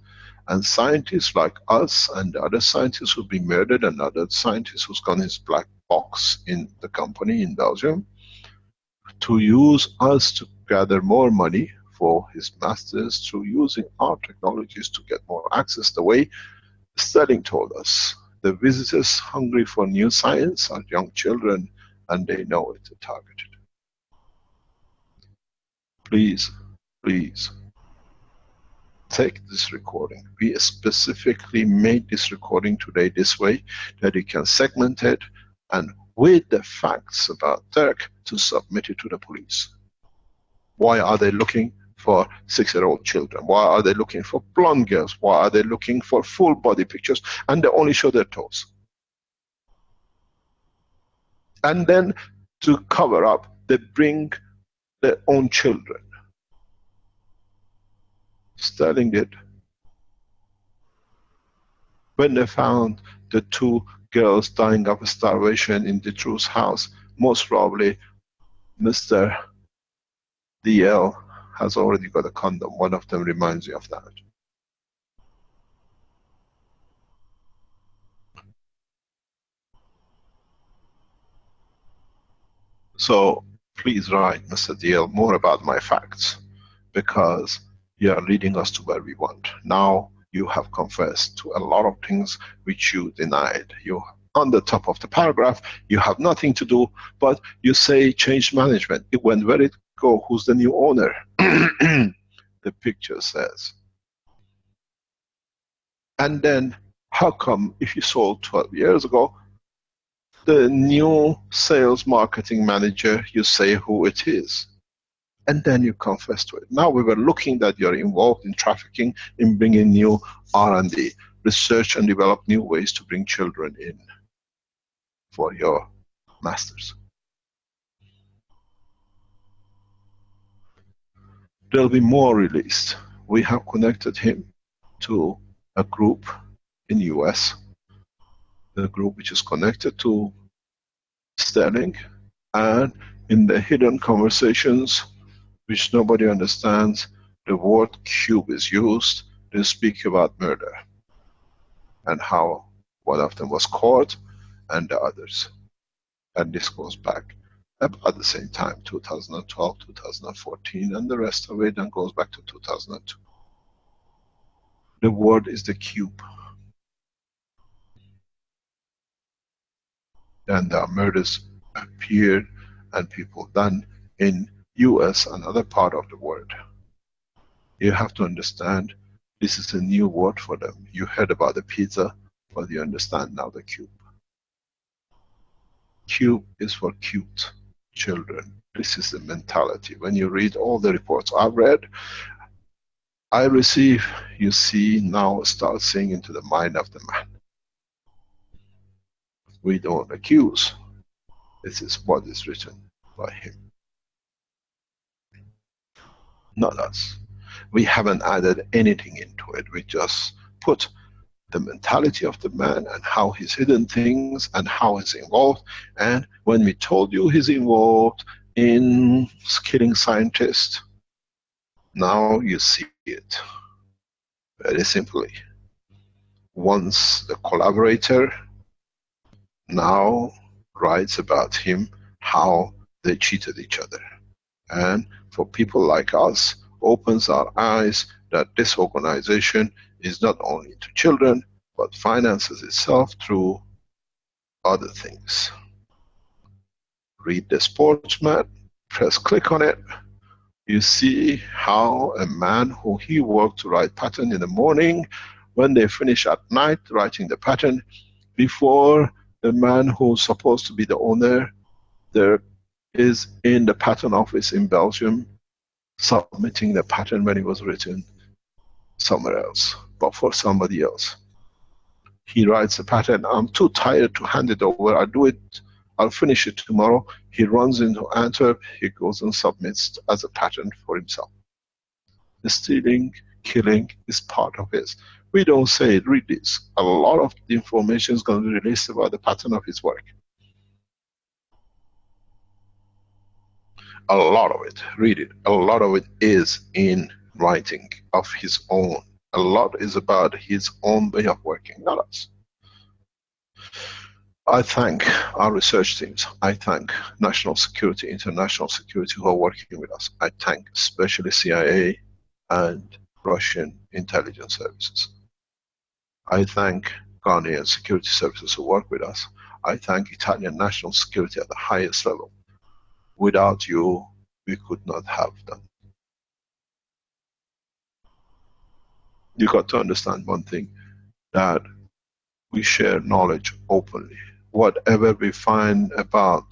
and scientists like us and the other scientists who've been murdered and other scientists who's gone in his black box in the company in Belgium, to use us to gather more money for his masters through using our technologies to get more access. The way Sterling told us, the visitors hungry for new science are young children and they know it, they're targeted. Please, please, take this recording. We specifically made this recording today this way that you can segment it and with the facts about Dirk to submit it to the police. Why are they looking for 6-year-old children? Why are they looking for blonde girls? Why are they looking for full body pictures? And they only show their toes. And then to cover up, they bring their own children. Sterling did. When they found the 2 girls dying of starvation in Dutroux house, most probably Mr. DL has already got a condom. One of them reminds you of that. So please write, Mr. DL, more about my facts, because you are leading us to where we want. Now you have confessed to a lot of things which you denied. You, on the top of the paragraph, you have nothing to do, but you say change management. It went, where it go? Who's the new owner? The picture says. And then, how come if you sold 12 years ago, the new sales marketing manager, you say who it is? And then you confess to it. Now we were looking that you're involved in trafficking, in bringing new R&D, research and develop new ways to bring children in for your masters. There'll be more released. We have connected him to a group in US, the group which is connected to Sterling, and in the hidden conversations which nobody understands, the word cube is used. They speak about murder and how one of them was caught and the others. And this goes back about the same time, 2012, 2014, and the rest of it, and goes back to 2002. The word is the cube. And the murders appeared and people done in US and other part of the world. You have to understand, this is a new word for them. You heard about the pizza, but you understand now the cube. Cube is for cute. children. This is the mentality. When you read all the reports I've read, I receive, you see now start seeing into the mind of the man. We don't accuse. This is what is written by him. Not us. We haven't added anything into it. We just put the mentality of the man and how he's hidden things and how he's involved. And when we told you he's involved in killing scientists, now you see it. Very simply. Once the collaborator now writes about him, how they cheated each other. And for people like us, opens our eyes that this organization is not only to children, but finances itself through other things. Read the Sportsman, press click on it. You see how a man who he worked to write pattern in the morning, when they finish at night writing the pattern, before the man who's supposed to be the owner there is in the patent office in Belgium submitting the patent when it was written somewhere else, but for somebody else. He writes the patent, I'm too tired to hand it over, I'll finish it tomorrow. He runs into Antwerp, he goes and submits as a patent for himself. The stealing, killing is part of it. We don't say it, read this. A lot of the information is going to be released about the pattern of his work. A lot of it, read it. A lot of it is in writing of his own. A lot is about his own way of working, not us. I thank our research teams. I thank national security, international security who are working with us. I thank especially CIA and Russian intelligence services. I thank Ghanaian security services who work with us. I thank Italian national security at the highest level. Without you, we could not have done. You got to understand one thing, that we share knowledge openly. Whatever we find about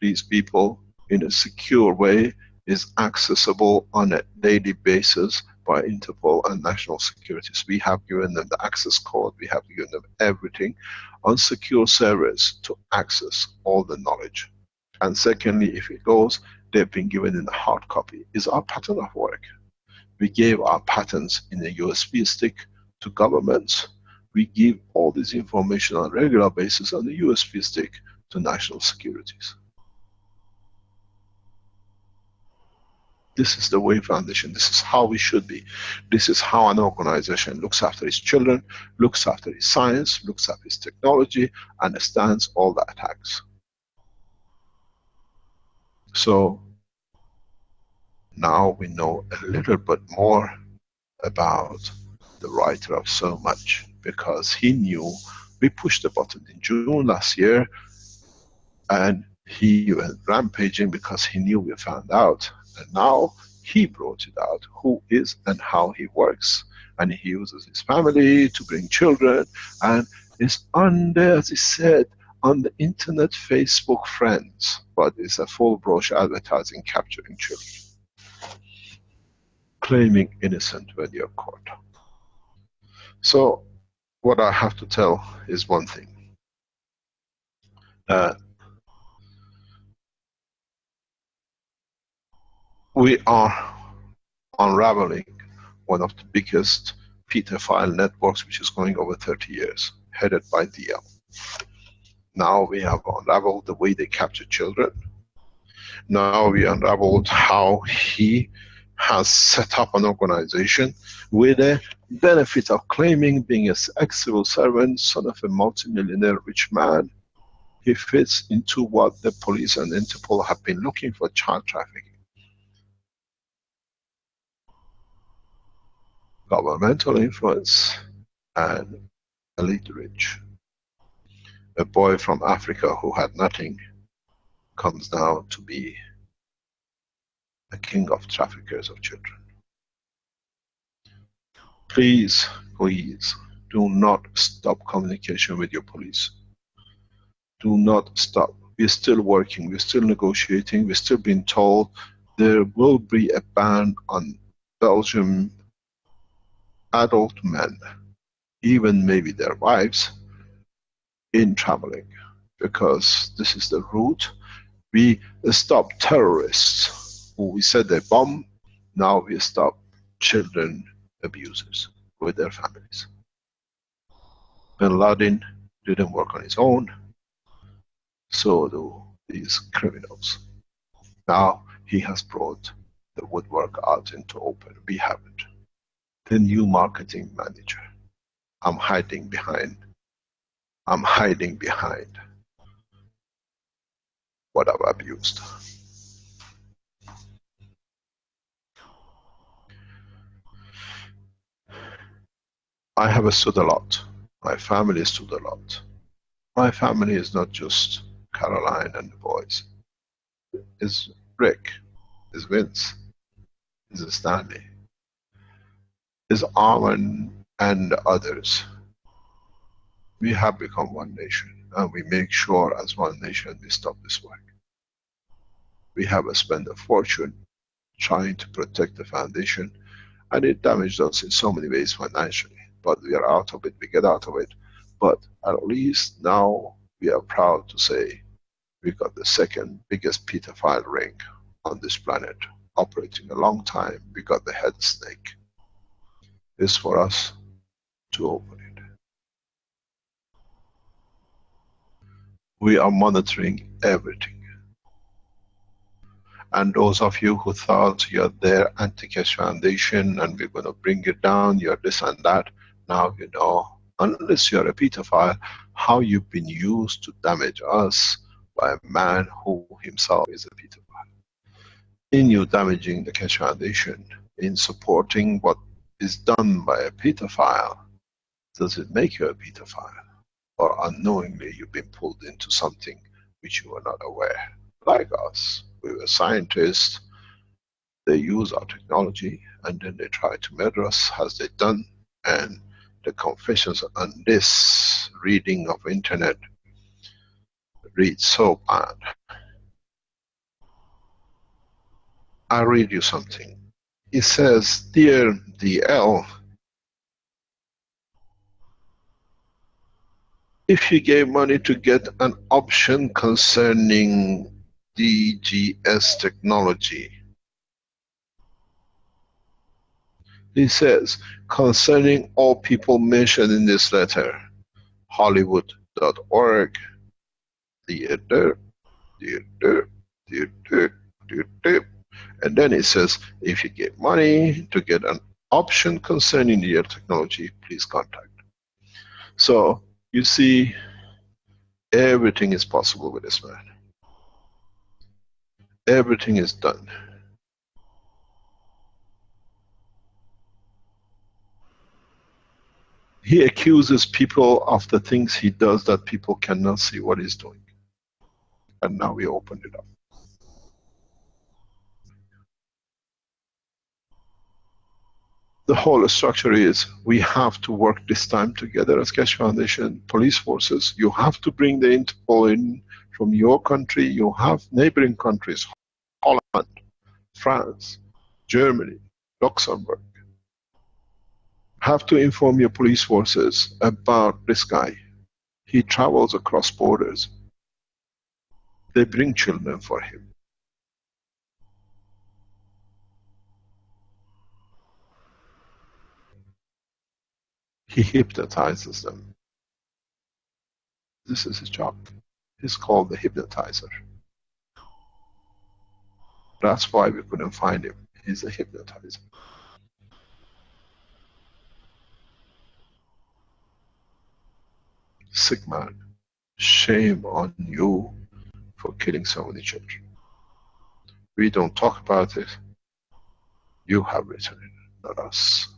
these people in a secure way is accessible on a daily basis by Interpol and national securities. We have given them the access code, we have given them everything on secure servers to access all the knowledge. And secondly, if it goes, they've been given in a hard copy. It's our pattern of work. We gave our patents in a USB stick to governments. We give all this information on a regular basis on the USB stick to national securities. This is the way foundation. This is how we should be. This is how an organization looks after its children, looks after its science, looks after its technology, understands all the attacks. So now we know a little bit more about the writer of so much, because he knew we pushed the button in June last year and he went rampaging because he knew we found out. And now he brought it out, who is and how he works. And he uses his family to bring children, and it's under, as he said, on the internet, Facebook friends, but it's a full brochure advertising capturing children. Claiming innocent when you're caught. So, what I have to tell is one thing. We are unraveling one of the biggest pedophile networks, which is going over 30 years, headed by DL. Now we have unraveled the way they capture children. Now we unraveled how he has set up an organization with a benefit of claiming being an ex-civil servant, son of a multimillionaire rich man. He fits into what the police and Interpol have been looking for: child trafficking. Governmental influence and elite rich. A boy from Africa who had nothing comes now to be a king of traffickers of children. Please, please, do not stop communication with your police. Do not stop We're still working, we're still negotiating, we're still being told there will be a ban on Belgian adult men, even maybe their wives, in traveling, because this is the route. We stop terrorists who we said they bomb, now we stop children abusers with their families. Bin Laden didn't work on his own, so do these criminals. Now he has brought the woodwork out into open. We haven't. The new marketing manager. I'm hiding behind what I've abused. I have stood a lot. My family stood a lot. My family is not just Caroline and the boys. It's Rick, it's Vince, it's Stanley, it's Armin and others. We have become one nation, and we make sure as one nation we stop this work. We have spent a fortune trying to protect the foundation, and it damaged us in so many ways financially. But we are out of it, we get out of it. But at least now we are proud to say we got the second biggest pedophile ring on this planet, operating a long time. We got the head snake. It's for us to open it. We are monitoring everything. And those of you who thought you're there anti-Keshe Foundation and we're going to bring it down, you're this and that, now you know, unless you're a pedophile, how you've been used to damage us by a man who himself is a pedophile. In you damaging the Keshe Foundation, in supporting what is done by a pedophile, does it make you a pedophile? Or unknowingly you've been pulled into something which you were not aware? Like us, we were scientists, they use our technology and then they try to murder us as they've done, and the confessions on this reading of internet read so bad. I'll read you something. It says, "Dear DL, if you gave money to get an option concerning DGS technology," he says, "concerning all people mentioned in this letter, Hollywood.org, theater, and then it says, if you get money to get an option concerning your technology, please contact." So, you see, everything is possible with this man. Everything is done. He accuses people of the things he does that people cannot see what he's doing. And now we opened it up. The whole structure is, we have to work this time together as Keshe Foundation, police forces. You have to bring the Interpol in from your country. You have neighboring countries, Holland, France, Germany, Luxembourg. Have to inform your police forces about this guy. He travels across borders. They bring children for him. He hypnotizes them. This is his job. He's called the hypnotizer. That's why we couldn't find him. He's a hypnotizer. Sick man. Shame on you for killing so many children. We don't talk about it. You have written it, not us.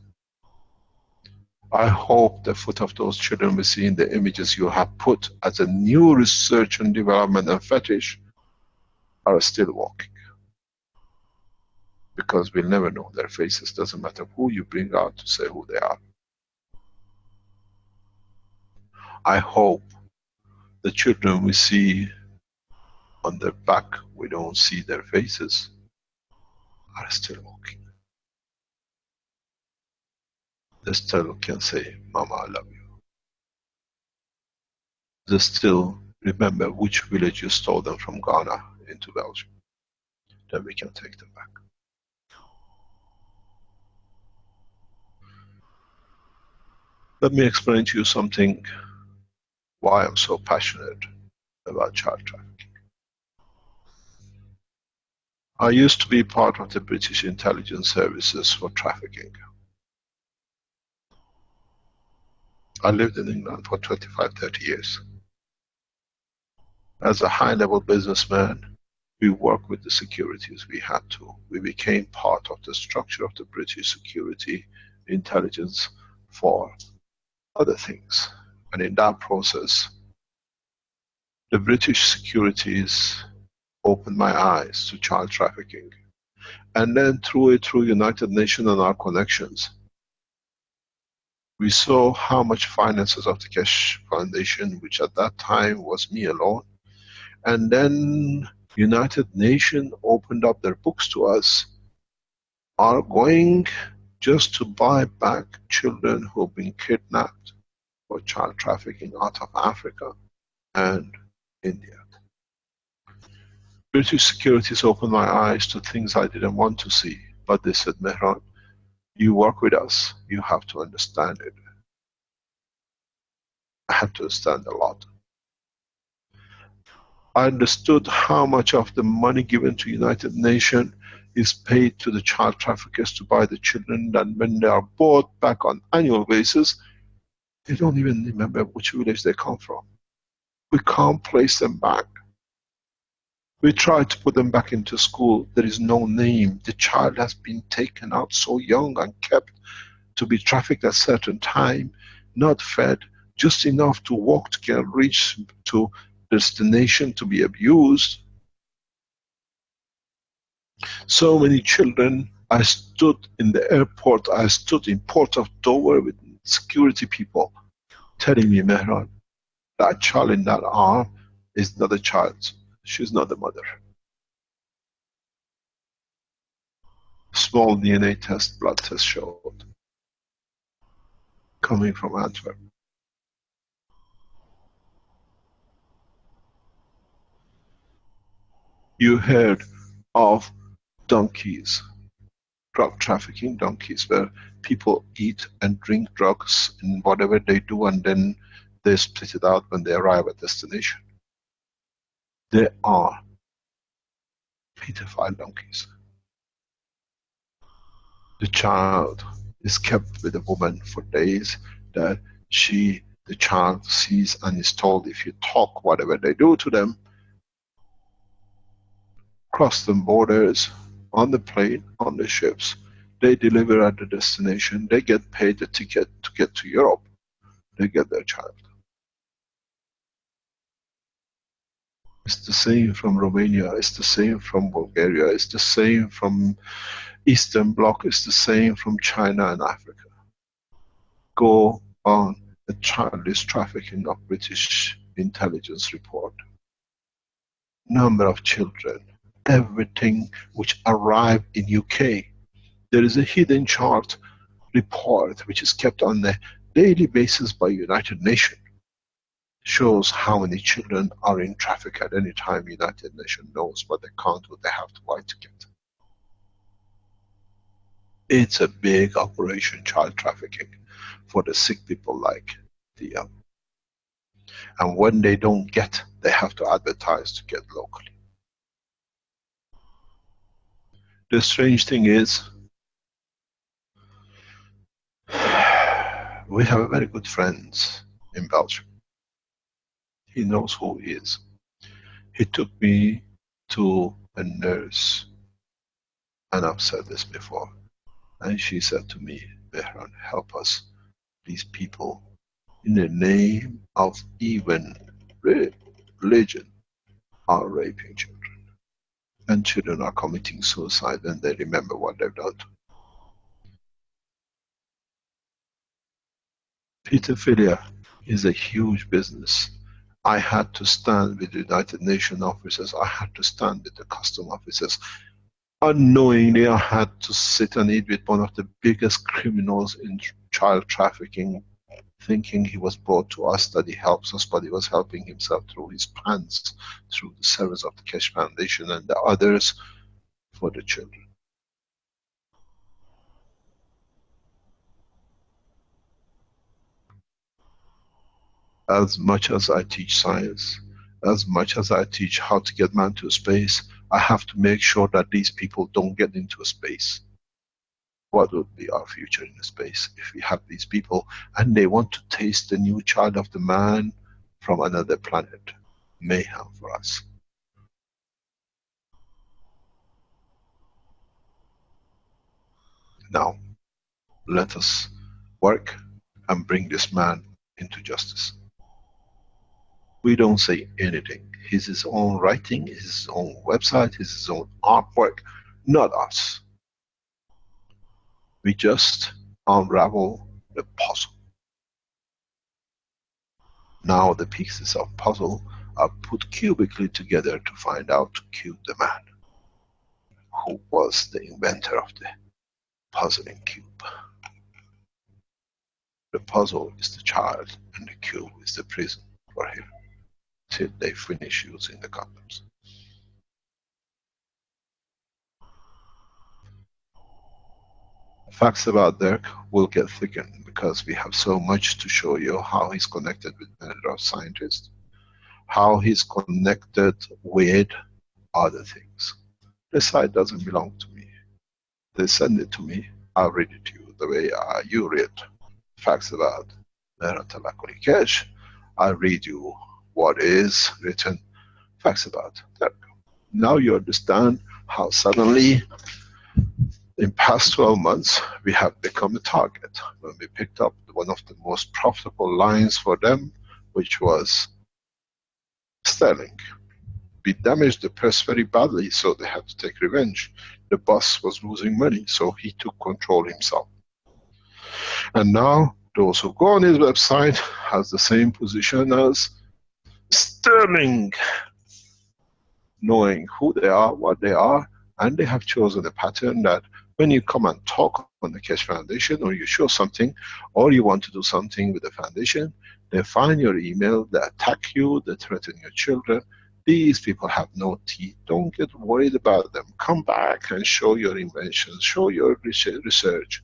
I hope the foot of those children we see in the images you have put as a new research and development and fetish are still walking. Because we'll never know their faces, doesn't matter who you bring out to say who they are. I hope the children we see on their back, we don't see their faces, are still walking. They still can say, Mama, I love you. They still remember which village you stole them from Ghana into Belgium. Then we can take them back. Let me explain to you something, why I'm so passionate about child trafficking. I used to be part of the British intelligence services for trafficking. I lived in England for 25, 30 years. As a high-level businessman, we worked with the securities we had to. We became part of the structure of the British security intelligence for other things. And in that process, the British securities opened my eyes to child trafficking. And then through United Nations and our connections, we saw how much finances of the Keshe Foundation, which at that time was me alone, and then United Nations opened up their books to us, are going just to buy back children who've been kidnapped for child trafficking out of Africa and India. British securities opened my eyes to things I didn't want to see, but they said, Mehran, you work with us, you have to understand it. I had to understand a lot. I understood how much of the money given to United Nations is paid to the child traffickers to buy the children, and when they are bought back on annual basis, they don't even remember which village they come from. We can't place them back. We try to put them back into school, there is no name. The child has been taken out so young and kept to be trafficked at a certain time, not fed, just enough to walk to get reach to destination to be abused. So many children. I stood in the airport, I stood in Port of Dover with security people telling me, Mehran, that child in that arm is not a child, she's not the mother. Small DNA test, blood test showed, coming from Antwerp. You heard of donkeys, drug trafficking donkeys, where people eat and drink drugs in whatever they do, and then they split it out when they arrive at destination. They are pedophile donkeys. The child is kept with a woman for days, that the child sees and is told, if you talk whatever they do to them, cross the borders, on the plane, on the ships, they deliver at the destination, they get paid the ticket to get to Europe, they get their child. It's the same from Romania, it's the same from Bulgaria, it's the same from Eastern Bloc, it's the same from China and Africa. Go on the childish trafficking of British intelligence report. Number of children, everything which arrived in UK. There is a hidden chart report which is kept on a daily basis by United Nations. Shows how many children are in traffic at any time. United Nations knows, but they can't do, they have to buy ticket. It's a big operation, child trafficking, for the sick people like the young. And when they don't get, they have to advertise to get locally. The strange thing is, we have a very good friend in Belgium. He knows who he is. He took me to a nurse, and I've said this before, and she said to me, Mehran, help us. These people, in the name of even religion, are raping children. And children are committing suicide when they remember what they've done to them. Pedophilia is a huge business. I had to stand with the United Nations officers, I had to stand with the custom officers. Unknowingly, I had to sit and eat with one of the biggest criminals in child trafficking, thinking he was brought to us, that he helps us, but he was helping himself through his plans, through the service of the Keshe Foundation and the others for the children. As much as I teach science, as much as I teach how to get man to space, I have to make sure that these people don't get into space. What would be our future in space if we have these people and they want to taste the new child of the man from another planet? Mayhem for us. Now, let us work and bring this man into justice. We don't say anything. He's his own writing, his own website, his own artwork, not us. We just unravel the puzzle. Now the pieces of puzzle are put cubically together to find out to cube the man. Who was the inventor of the puzzling cube? The puzzle is the child and the cube is the prison for him, till they finish using the condoms. Facts about Dirk will get thickened because we have so much to show you how he's connected with many scientists, how he's connected with other things. The site doesn't belong to me. They send it to me, I'll read it to you the way you read facts about læresetninger Keshe. I'll read you what is written, facts about Dirk. Now you understand how suddenly in past 12 months we have become a target. When we picked up one of the most profitable lines for them, which was Sterling. We damaged the press very badly, so they had to take revenge. The boss was losing money, so he took control himself. And now those who go on his website has the same position as Sterling, knowing who they are, what they are, and they have chosen a pattern that when you come and talk on the Keshe Foundation, or you show something, or you want to do something with the foundation, they find your email, they attack you, they threaten your children. These people have no teeth. Don't get worried about them. Come back and show your inventions, show your research.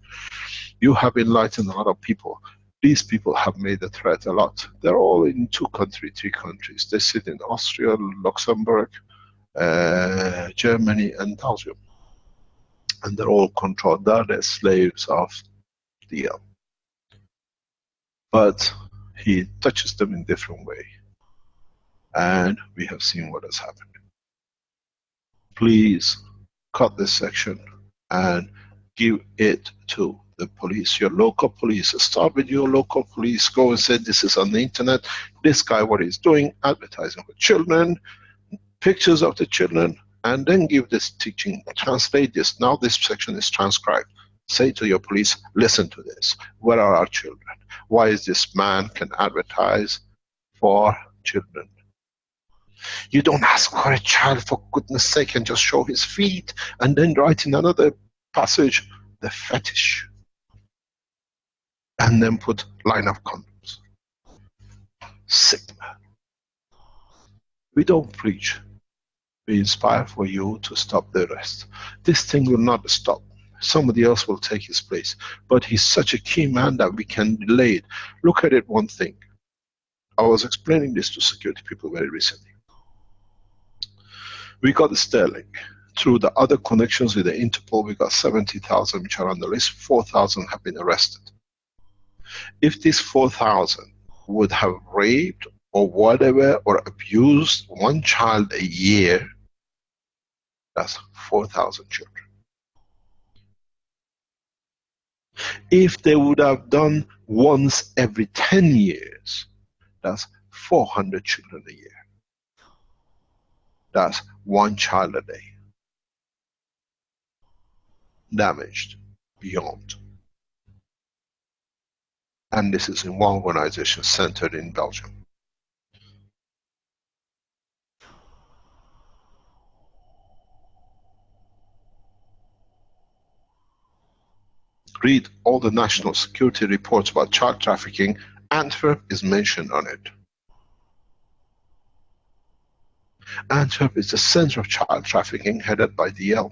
You have enlightened a lot of people. These people have made a threat a lot. They're all in 2 countries, 3 countries. They sit in Austria, Luxembourg, Germany and Belgium. And they're all controlled. They're the slaves of DL. But he touches them in different way. And we have seen what has happened. Please cut this section and give it to the police, your local police. Start with your local police. Go and say this is on the internet. This guy, what he's doing, advertising for children, pictures of the children, and then give this teaching. Translate this. Now this section is transcribed. Say to your police, listen to this. Where are our children? Why is this man can advertise for children? You don't ask for a child, for goodness sake, and just show his feet and then write in another passage the fetish and then put line of condoms. Sick man. We don't preach. We inspire for you to stop the rest. This thing will not stop. Somebody else will take his place. But he's such a key man that we can delay it. Look at it, one thing. I was explaining this to security people very recently. We got Sterling. Through the other connections with the Interpol, we got 70,000 which are on the list. 4,000 have been arrested. If these 4,000 would have raped or whatever or abused one child a year, that's 4,000 children. If they would have done once every 10 years, that's 400 children a year. That's one child a day. Damaged beyond. And this is in one organization centered in Belgium. read all the national security reports about child trafficking, Antwerp is mentioned on it. Antwerp is the center of child trafficking headed by DL.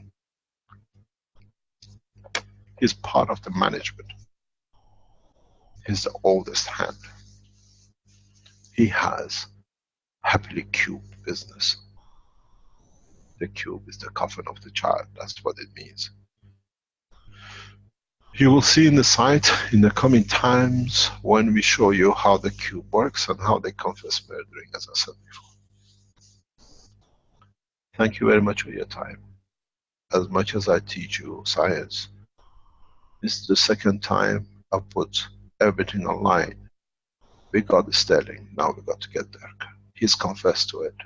He's part of the management. He's the oldest hand. He has happily cube business. The cube is the coffin of the child, that's what it means. You will see in the site in the coming times when we show you how the cube works and how they confess murdering, as I said before. Thank you very much for your time. As much as I teach you science, this is the second time I've put everything online. We got Sterling, now we got to get Dirk. He's confessed to it.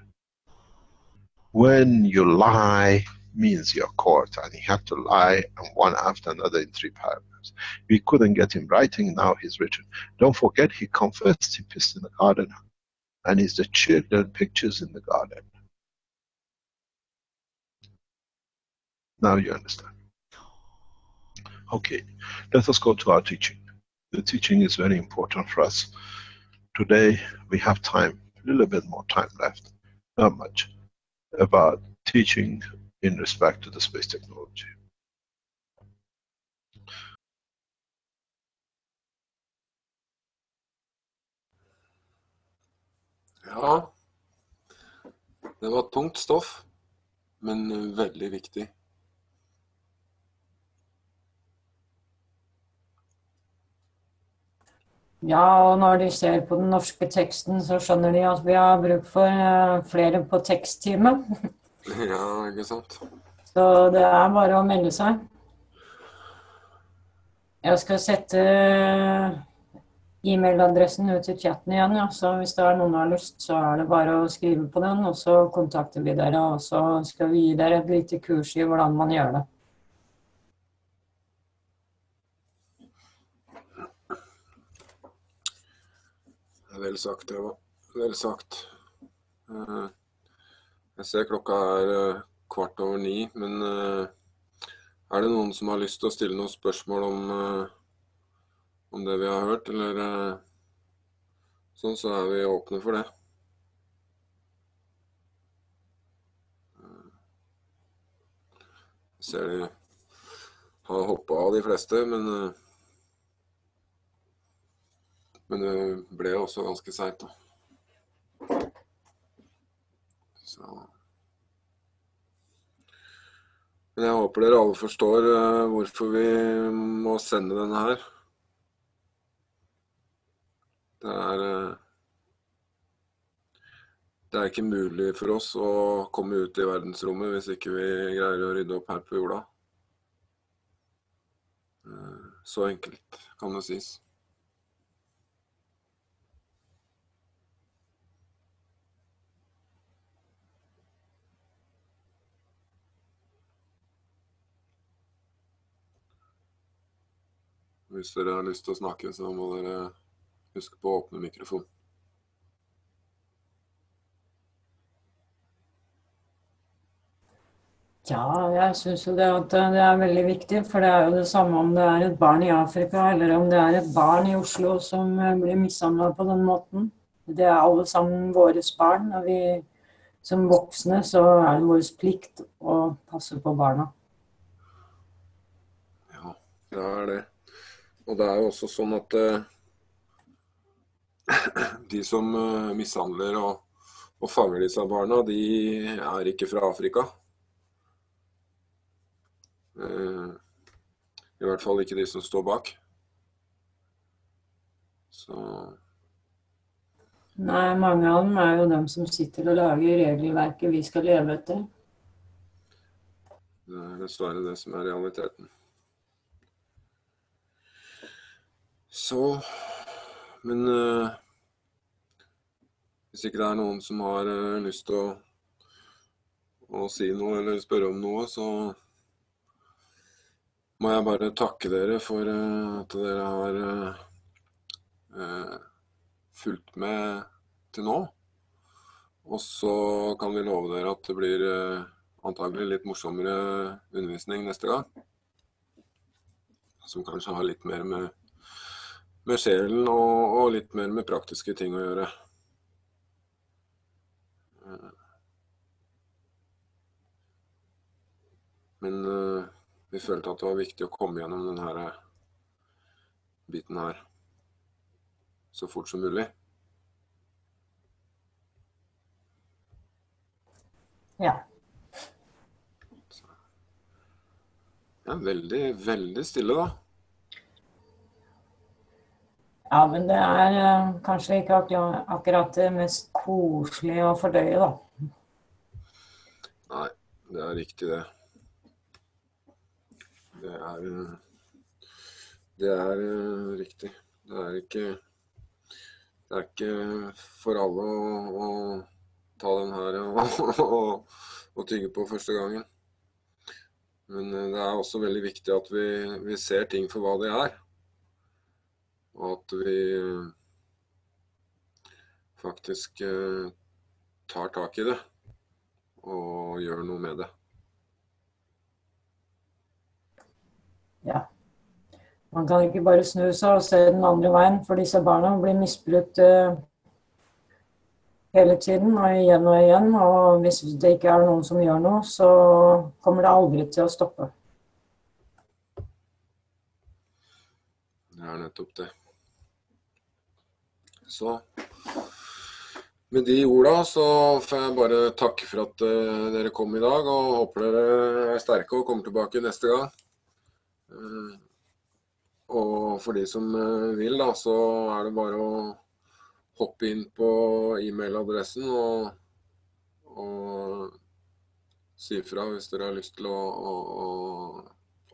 When you lie, means you're caught, and he had to lie and one after another in 3 paragraphs. We couldn't get him writing, now he's written. Don't forget, he confessed he pissed in the garden, and it's the children pictures in the garden. Now you understand. Okay, let us go to our teaching. The teaching is very important for us. Today we have time, a little bit more time left, not much, about teaching in respect to the space technology. Ja, det var tungt stoff, men veldig viktig. Ja, og når de ser på den norske teksten, så skjønner de at vi har bruk for flere på tekstteamet. Ja, ikke sant? Så det er bare å melde seg. Jeg skal sette e-mailadressen ut i chatten igjen, ja. Så hvis det er noen som har lyst, så er det bare å skrive på den, og så kontakter vi dere, og så skal vi gi dere et lite kurs i hvordan man gjør det. Vel sagt, det var vel sagt. Jeg ser klokka er 8:15, men er det noen som har lyst til å stille noen spørsmål om det vi har hørt, eller sånn, så er vi åpne for det. Jeg ser de har hoppet av de fleste, men det ble også ganske sent da. Så. Men jeg håper dere alle forstår hvorfor vi må sende denne her. Det er ikke mulig for oss å komme ut i verdensrommet hvis ikke vi greier å rydde opp her på jorda. Så enkelt kan det sies. Hvis dere har lyst til å snakke, så må dere huske på å åpne mikrofonen. Ja, jeg synes jo det at det er veldig viktig, for det er jo det samme om det er et barn i Afrika, eller om det er et barn i Oslo som blir mishandlet på den måten. Det er alle sammen våres barn, og vi som voksne så er det vår plikt å passe på barna. Ja, det er det. Og det er jo også sånn at de som mishandler og fanger disse barna, de er ikke fra Afrika. I hvert fall ikke de som står bak. Så... Nei, mange av dem er jo dem som sitter og lager regelverket vi skal leve etter. Det er dessverre det som er realiteten. Så, men hvis ikke det er noen som har lyst til å si noe eller spørre om noe, så må jeg bare takke dere for at dere har fulgt med til nå. Og så kan vi love dere at det blir antagelig litt morsommere undervisning neste gang. som kanskje har litt mer med sjelen og litt mer med praktiske ting å gjøre. Men vi følte at det var viktig å komme gjennom denne biten her så fort som mulig. Ja. Ja, veldig, veldig stille da. Ja, men det kanskje ikke akkurat det mest koselige å fordøye da. Nei, det riktig det. Det riktig. Det ikke for alle å ta den her og tygge på første gangen. Men det også veldig viktig at vi ser ting for hva det og at vi faktisk tar tak i det og gjør noe med det. Ja. Man kan ikke bare snu seg og se den andre veien, for disse barna blir misbrukt hele tiden og igjen, og hvis det ikke noen som gjør noe, så kommer det aldri til å stoppe. Det nettopp det. Så med de orda så får jeg bare takke for at dere kom i dag, og håper dere sterke og kommer tilbake neste gang. Og for de som vil da, så det bare å hoppe inn på e-mailadressen og si fra hvis dere har lyst til å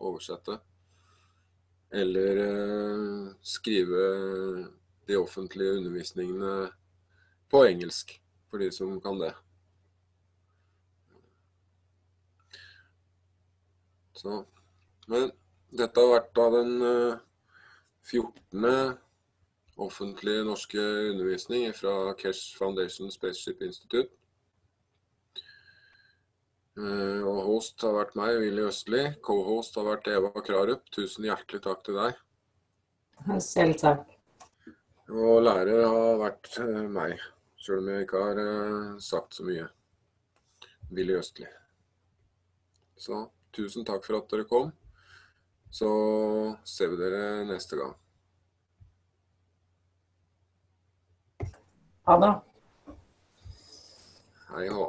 oversette. Eller skrive de offentlige undervisningene på engelsk, for de som kan det. Så, men dette har vært da den 14. offentlige norske undervisning fra Keshe Foundation Spaceship Institute. Og host har vært meg, Willy Østli. Co-host har vært Eva Krarup. Tusen hjertelig takk til deg. Selv takk. Og lærer har vært meg, selv om jeg ikke har sagt så mye. Willy Østli. Så tusen takk for at dere kom. Så ser vi dere neste gang. Ha det. Hei hå.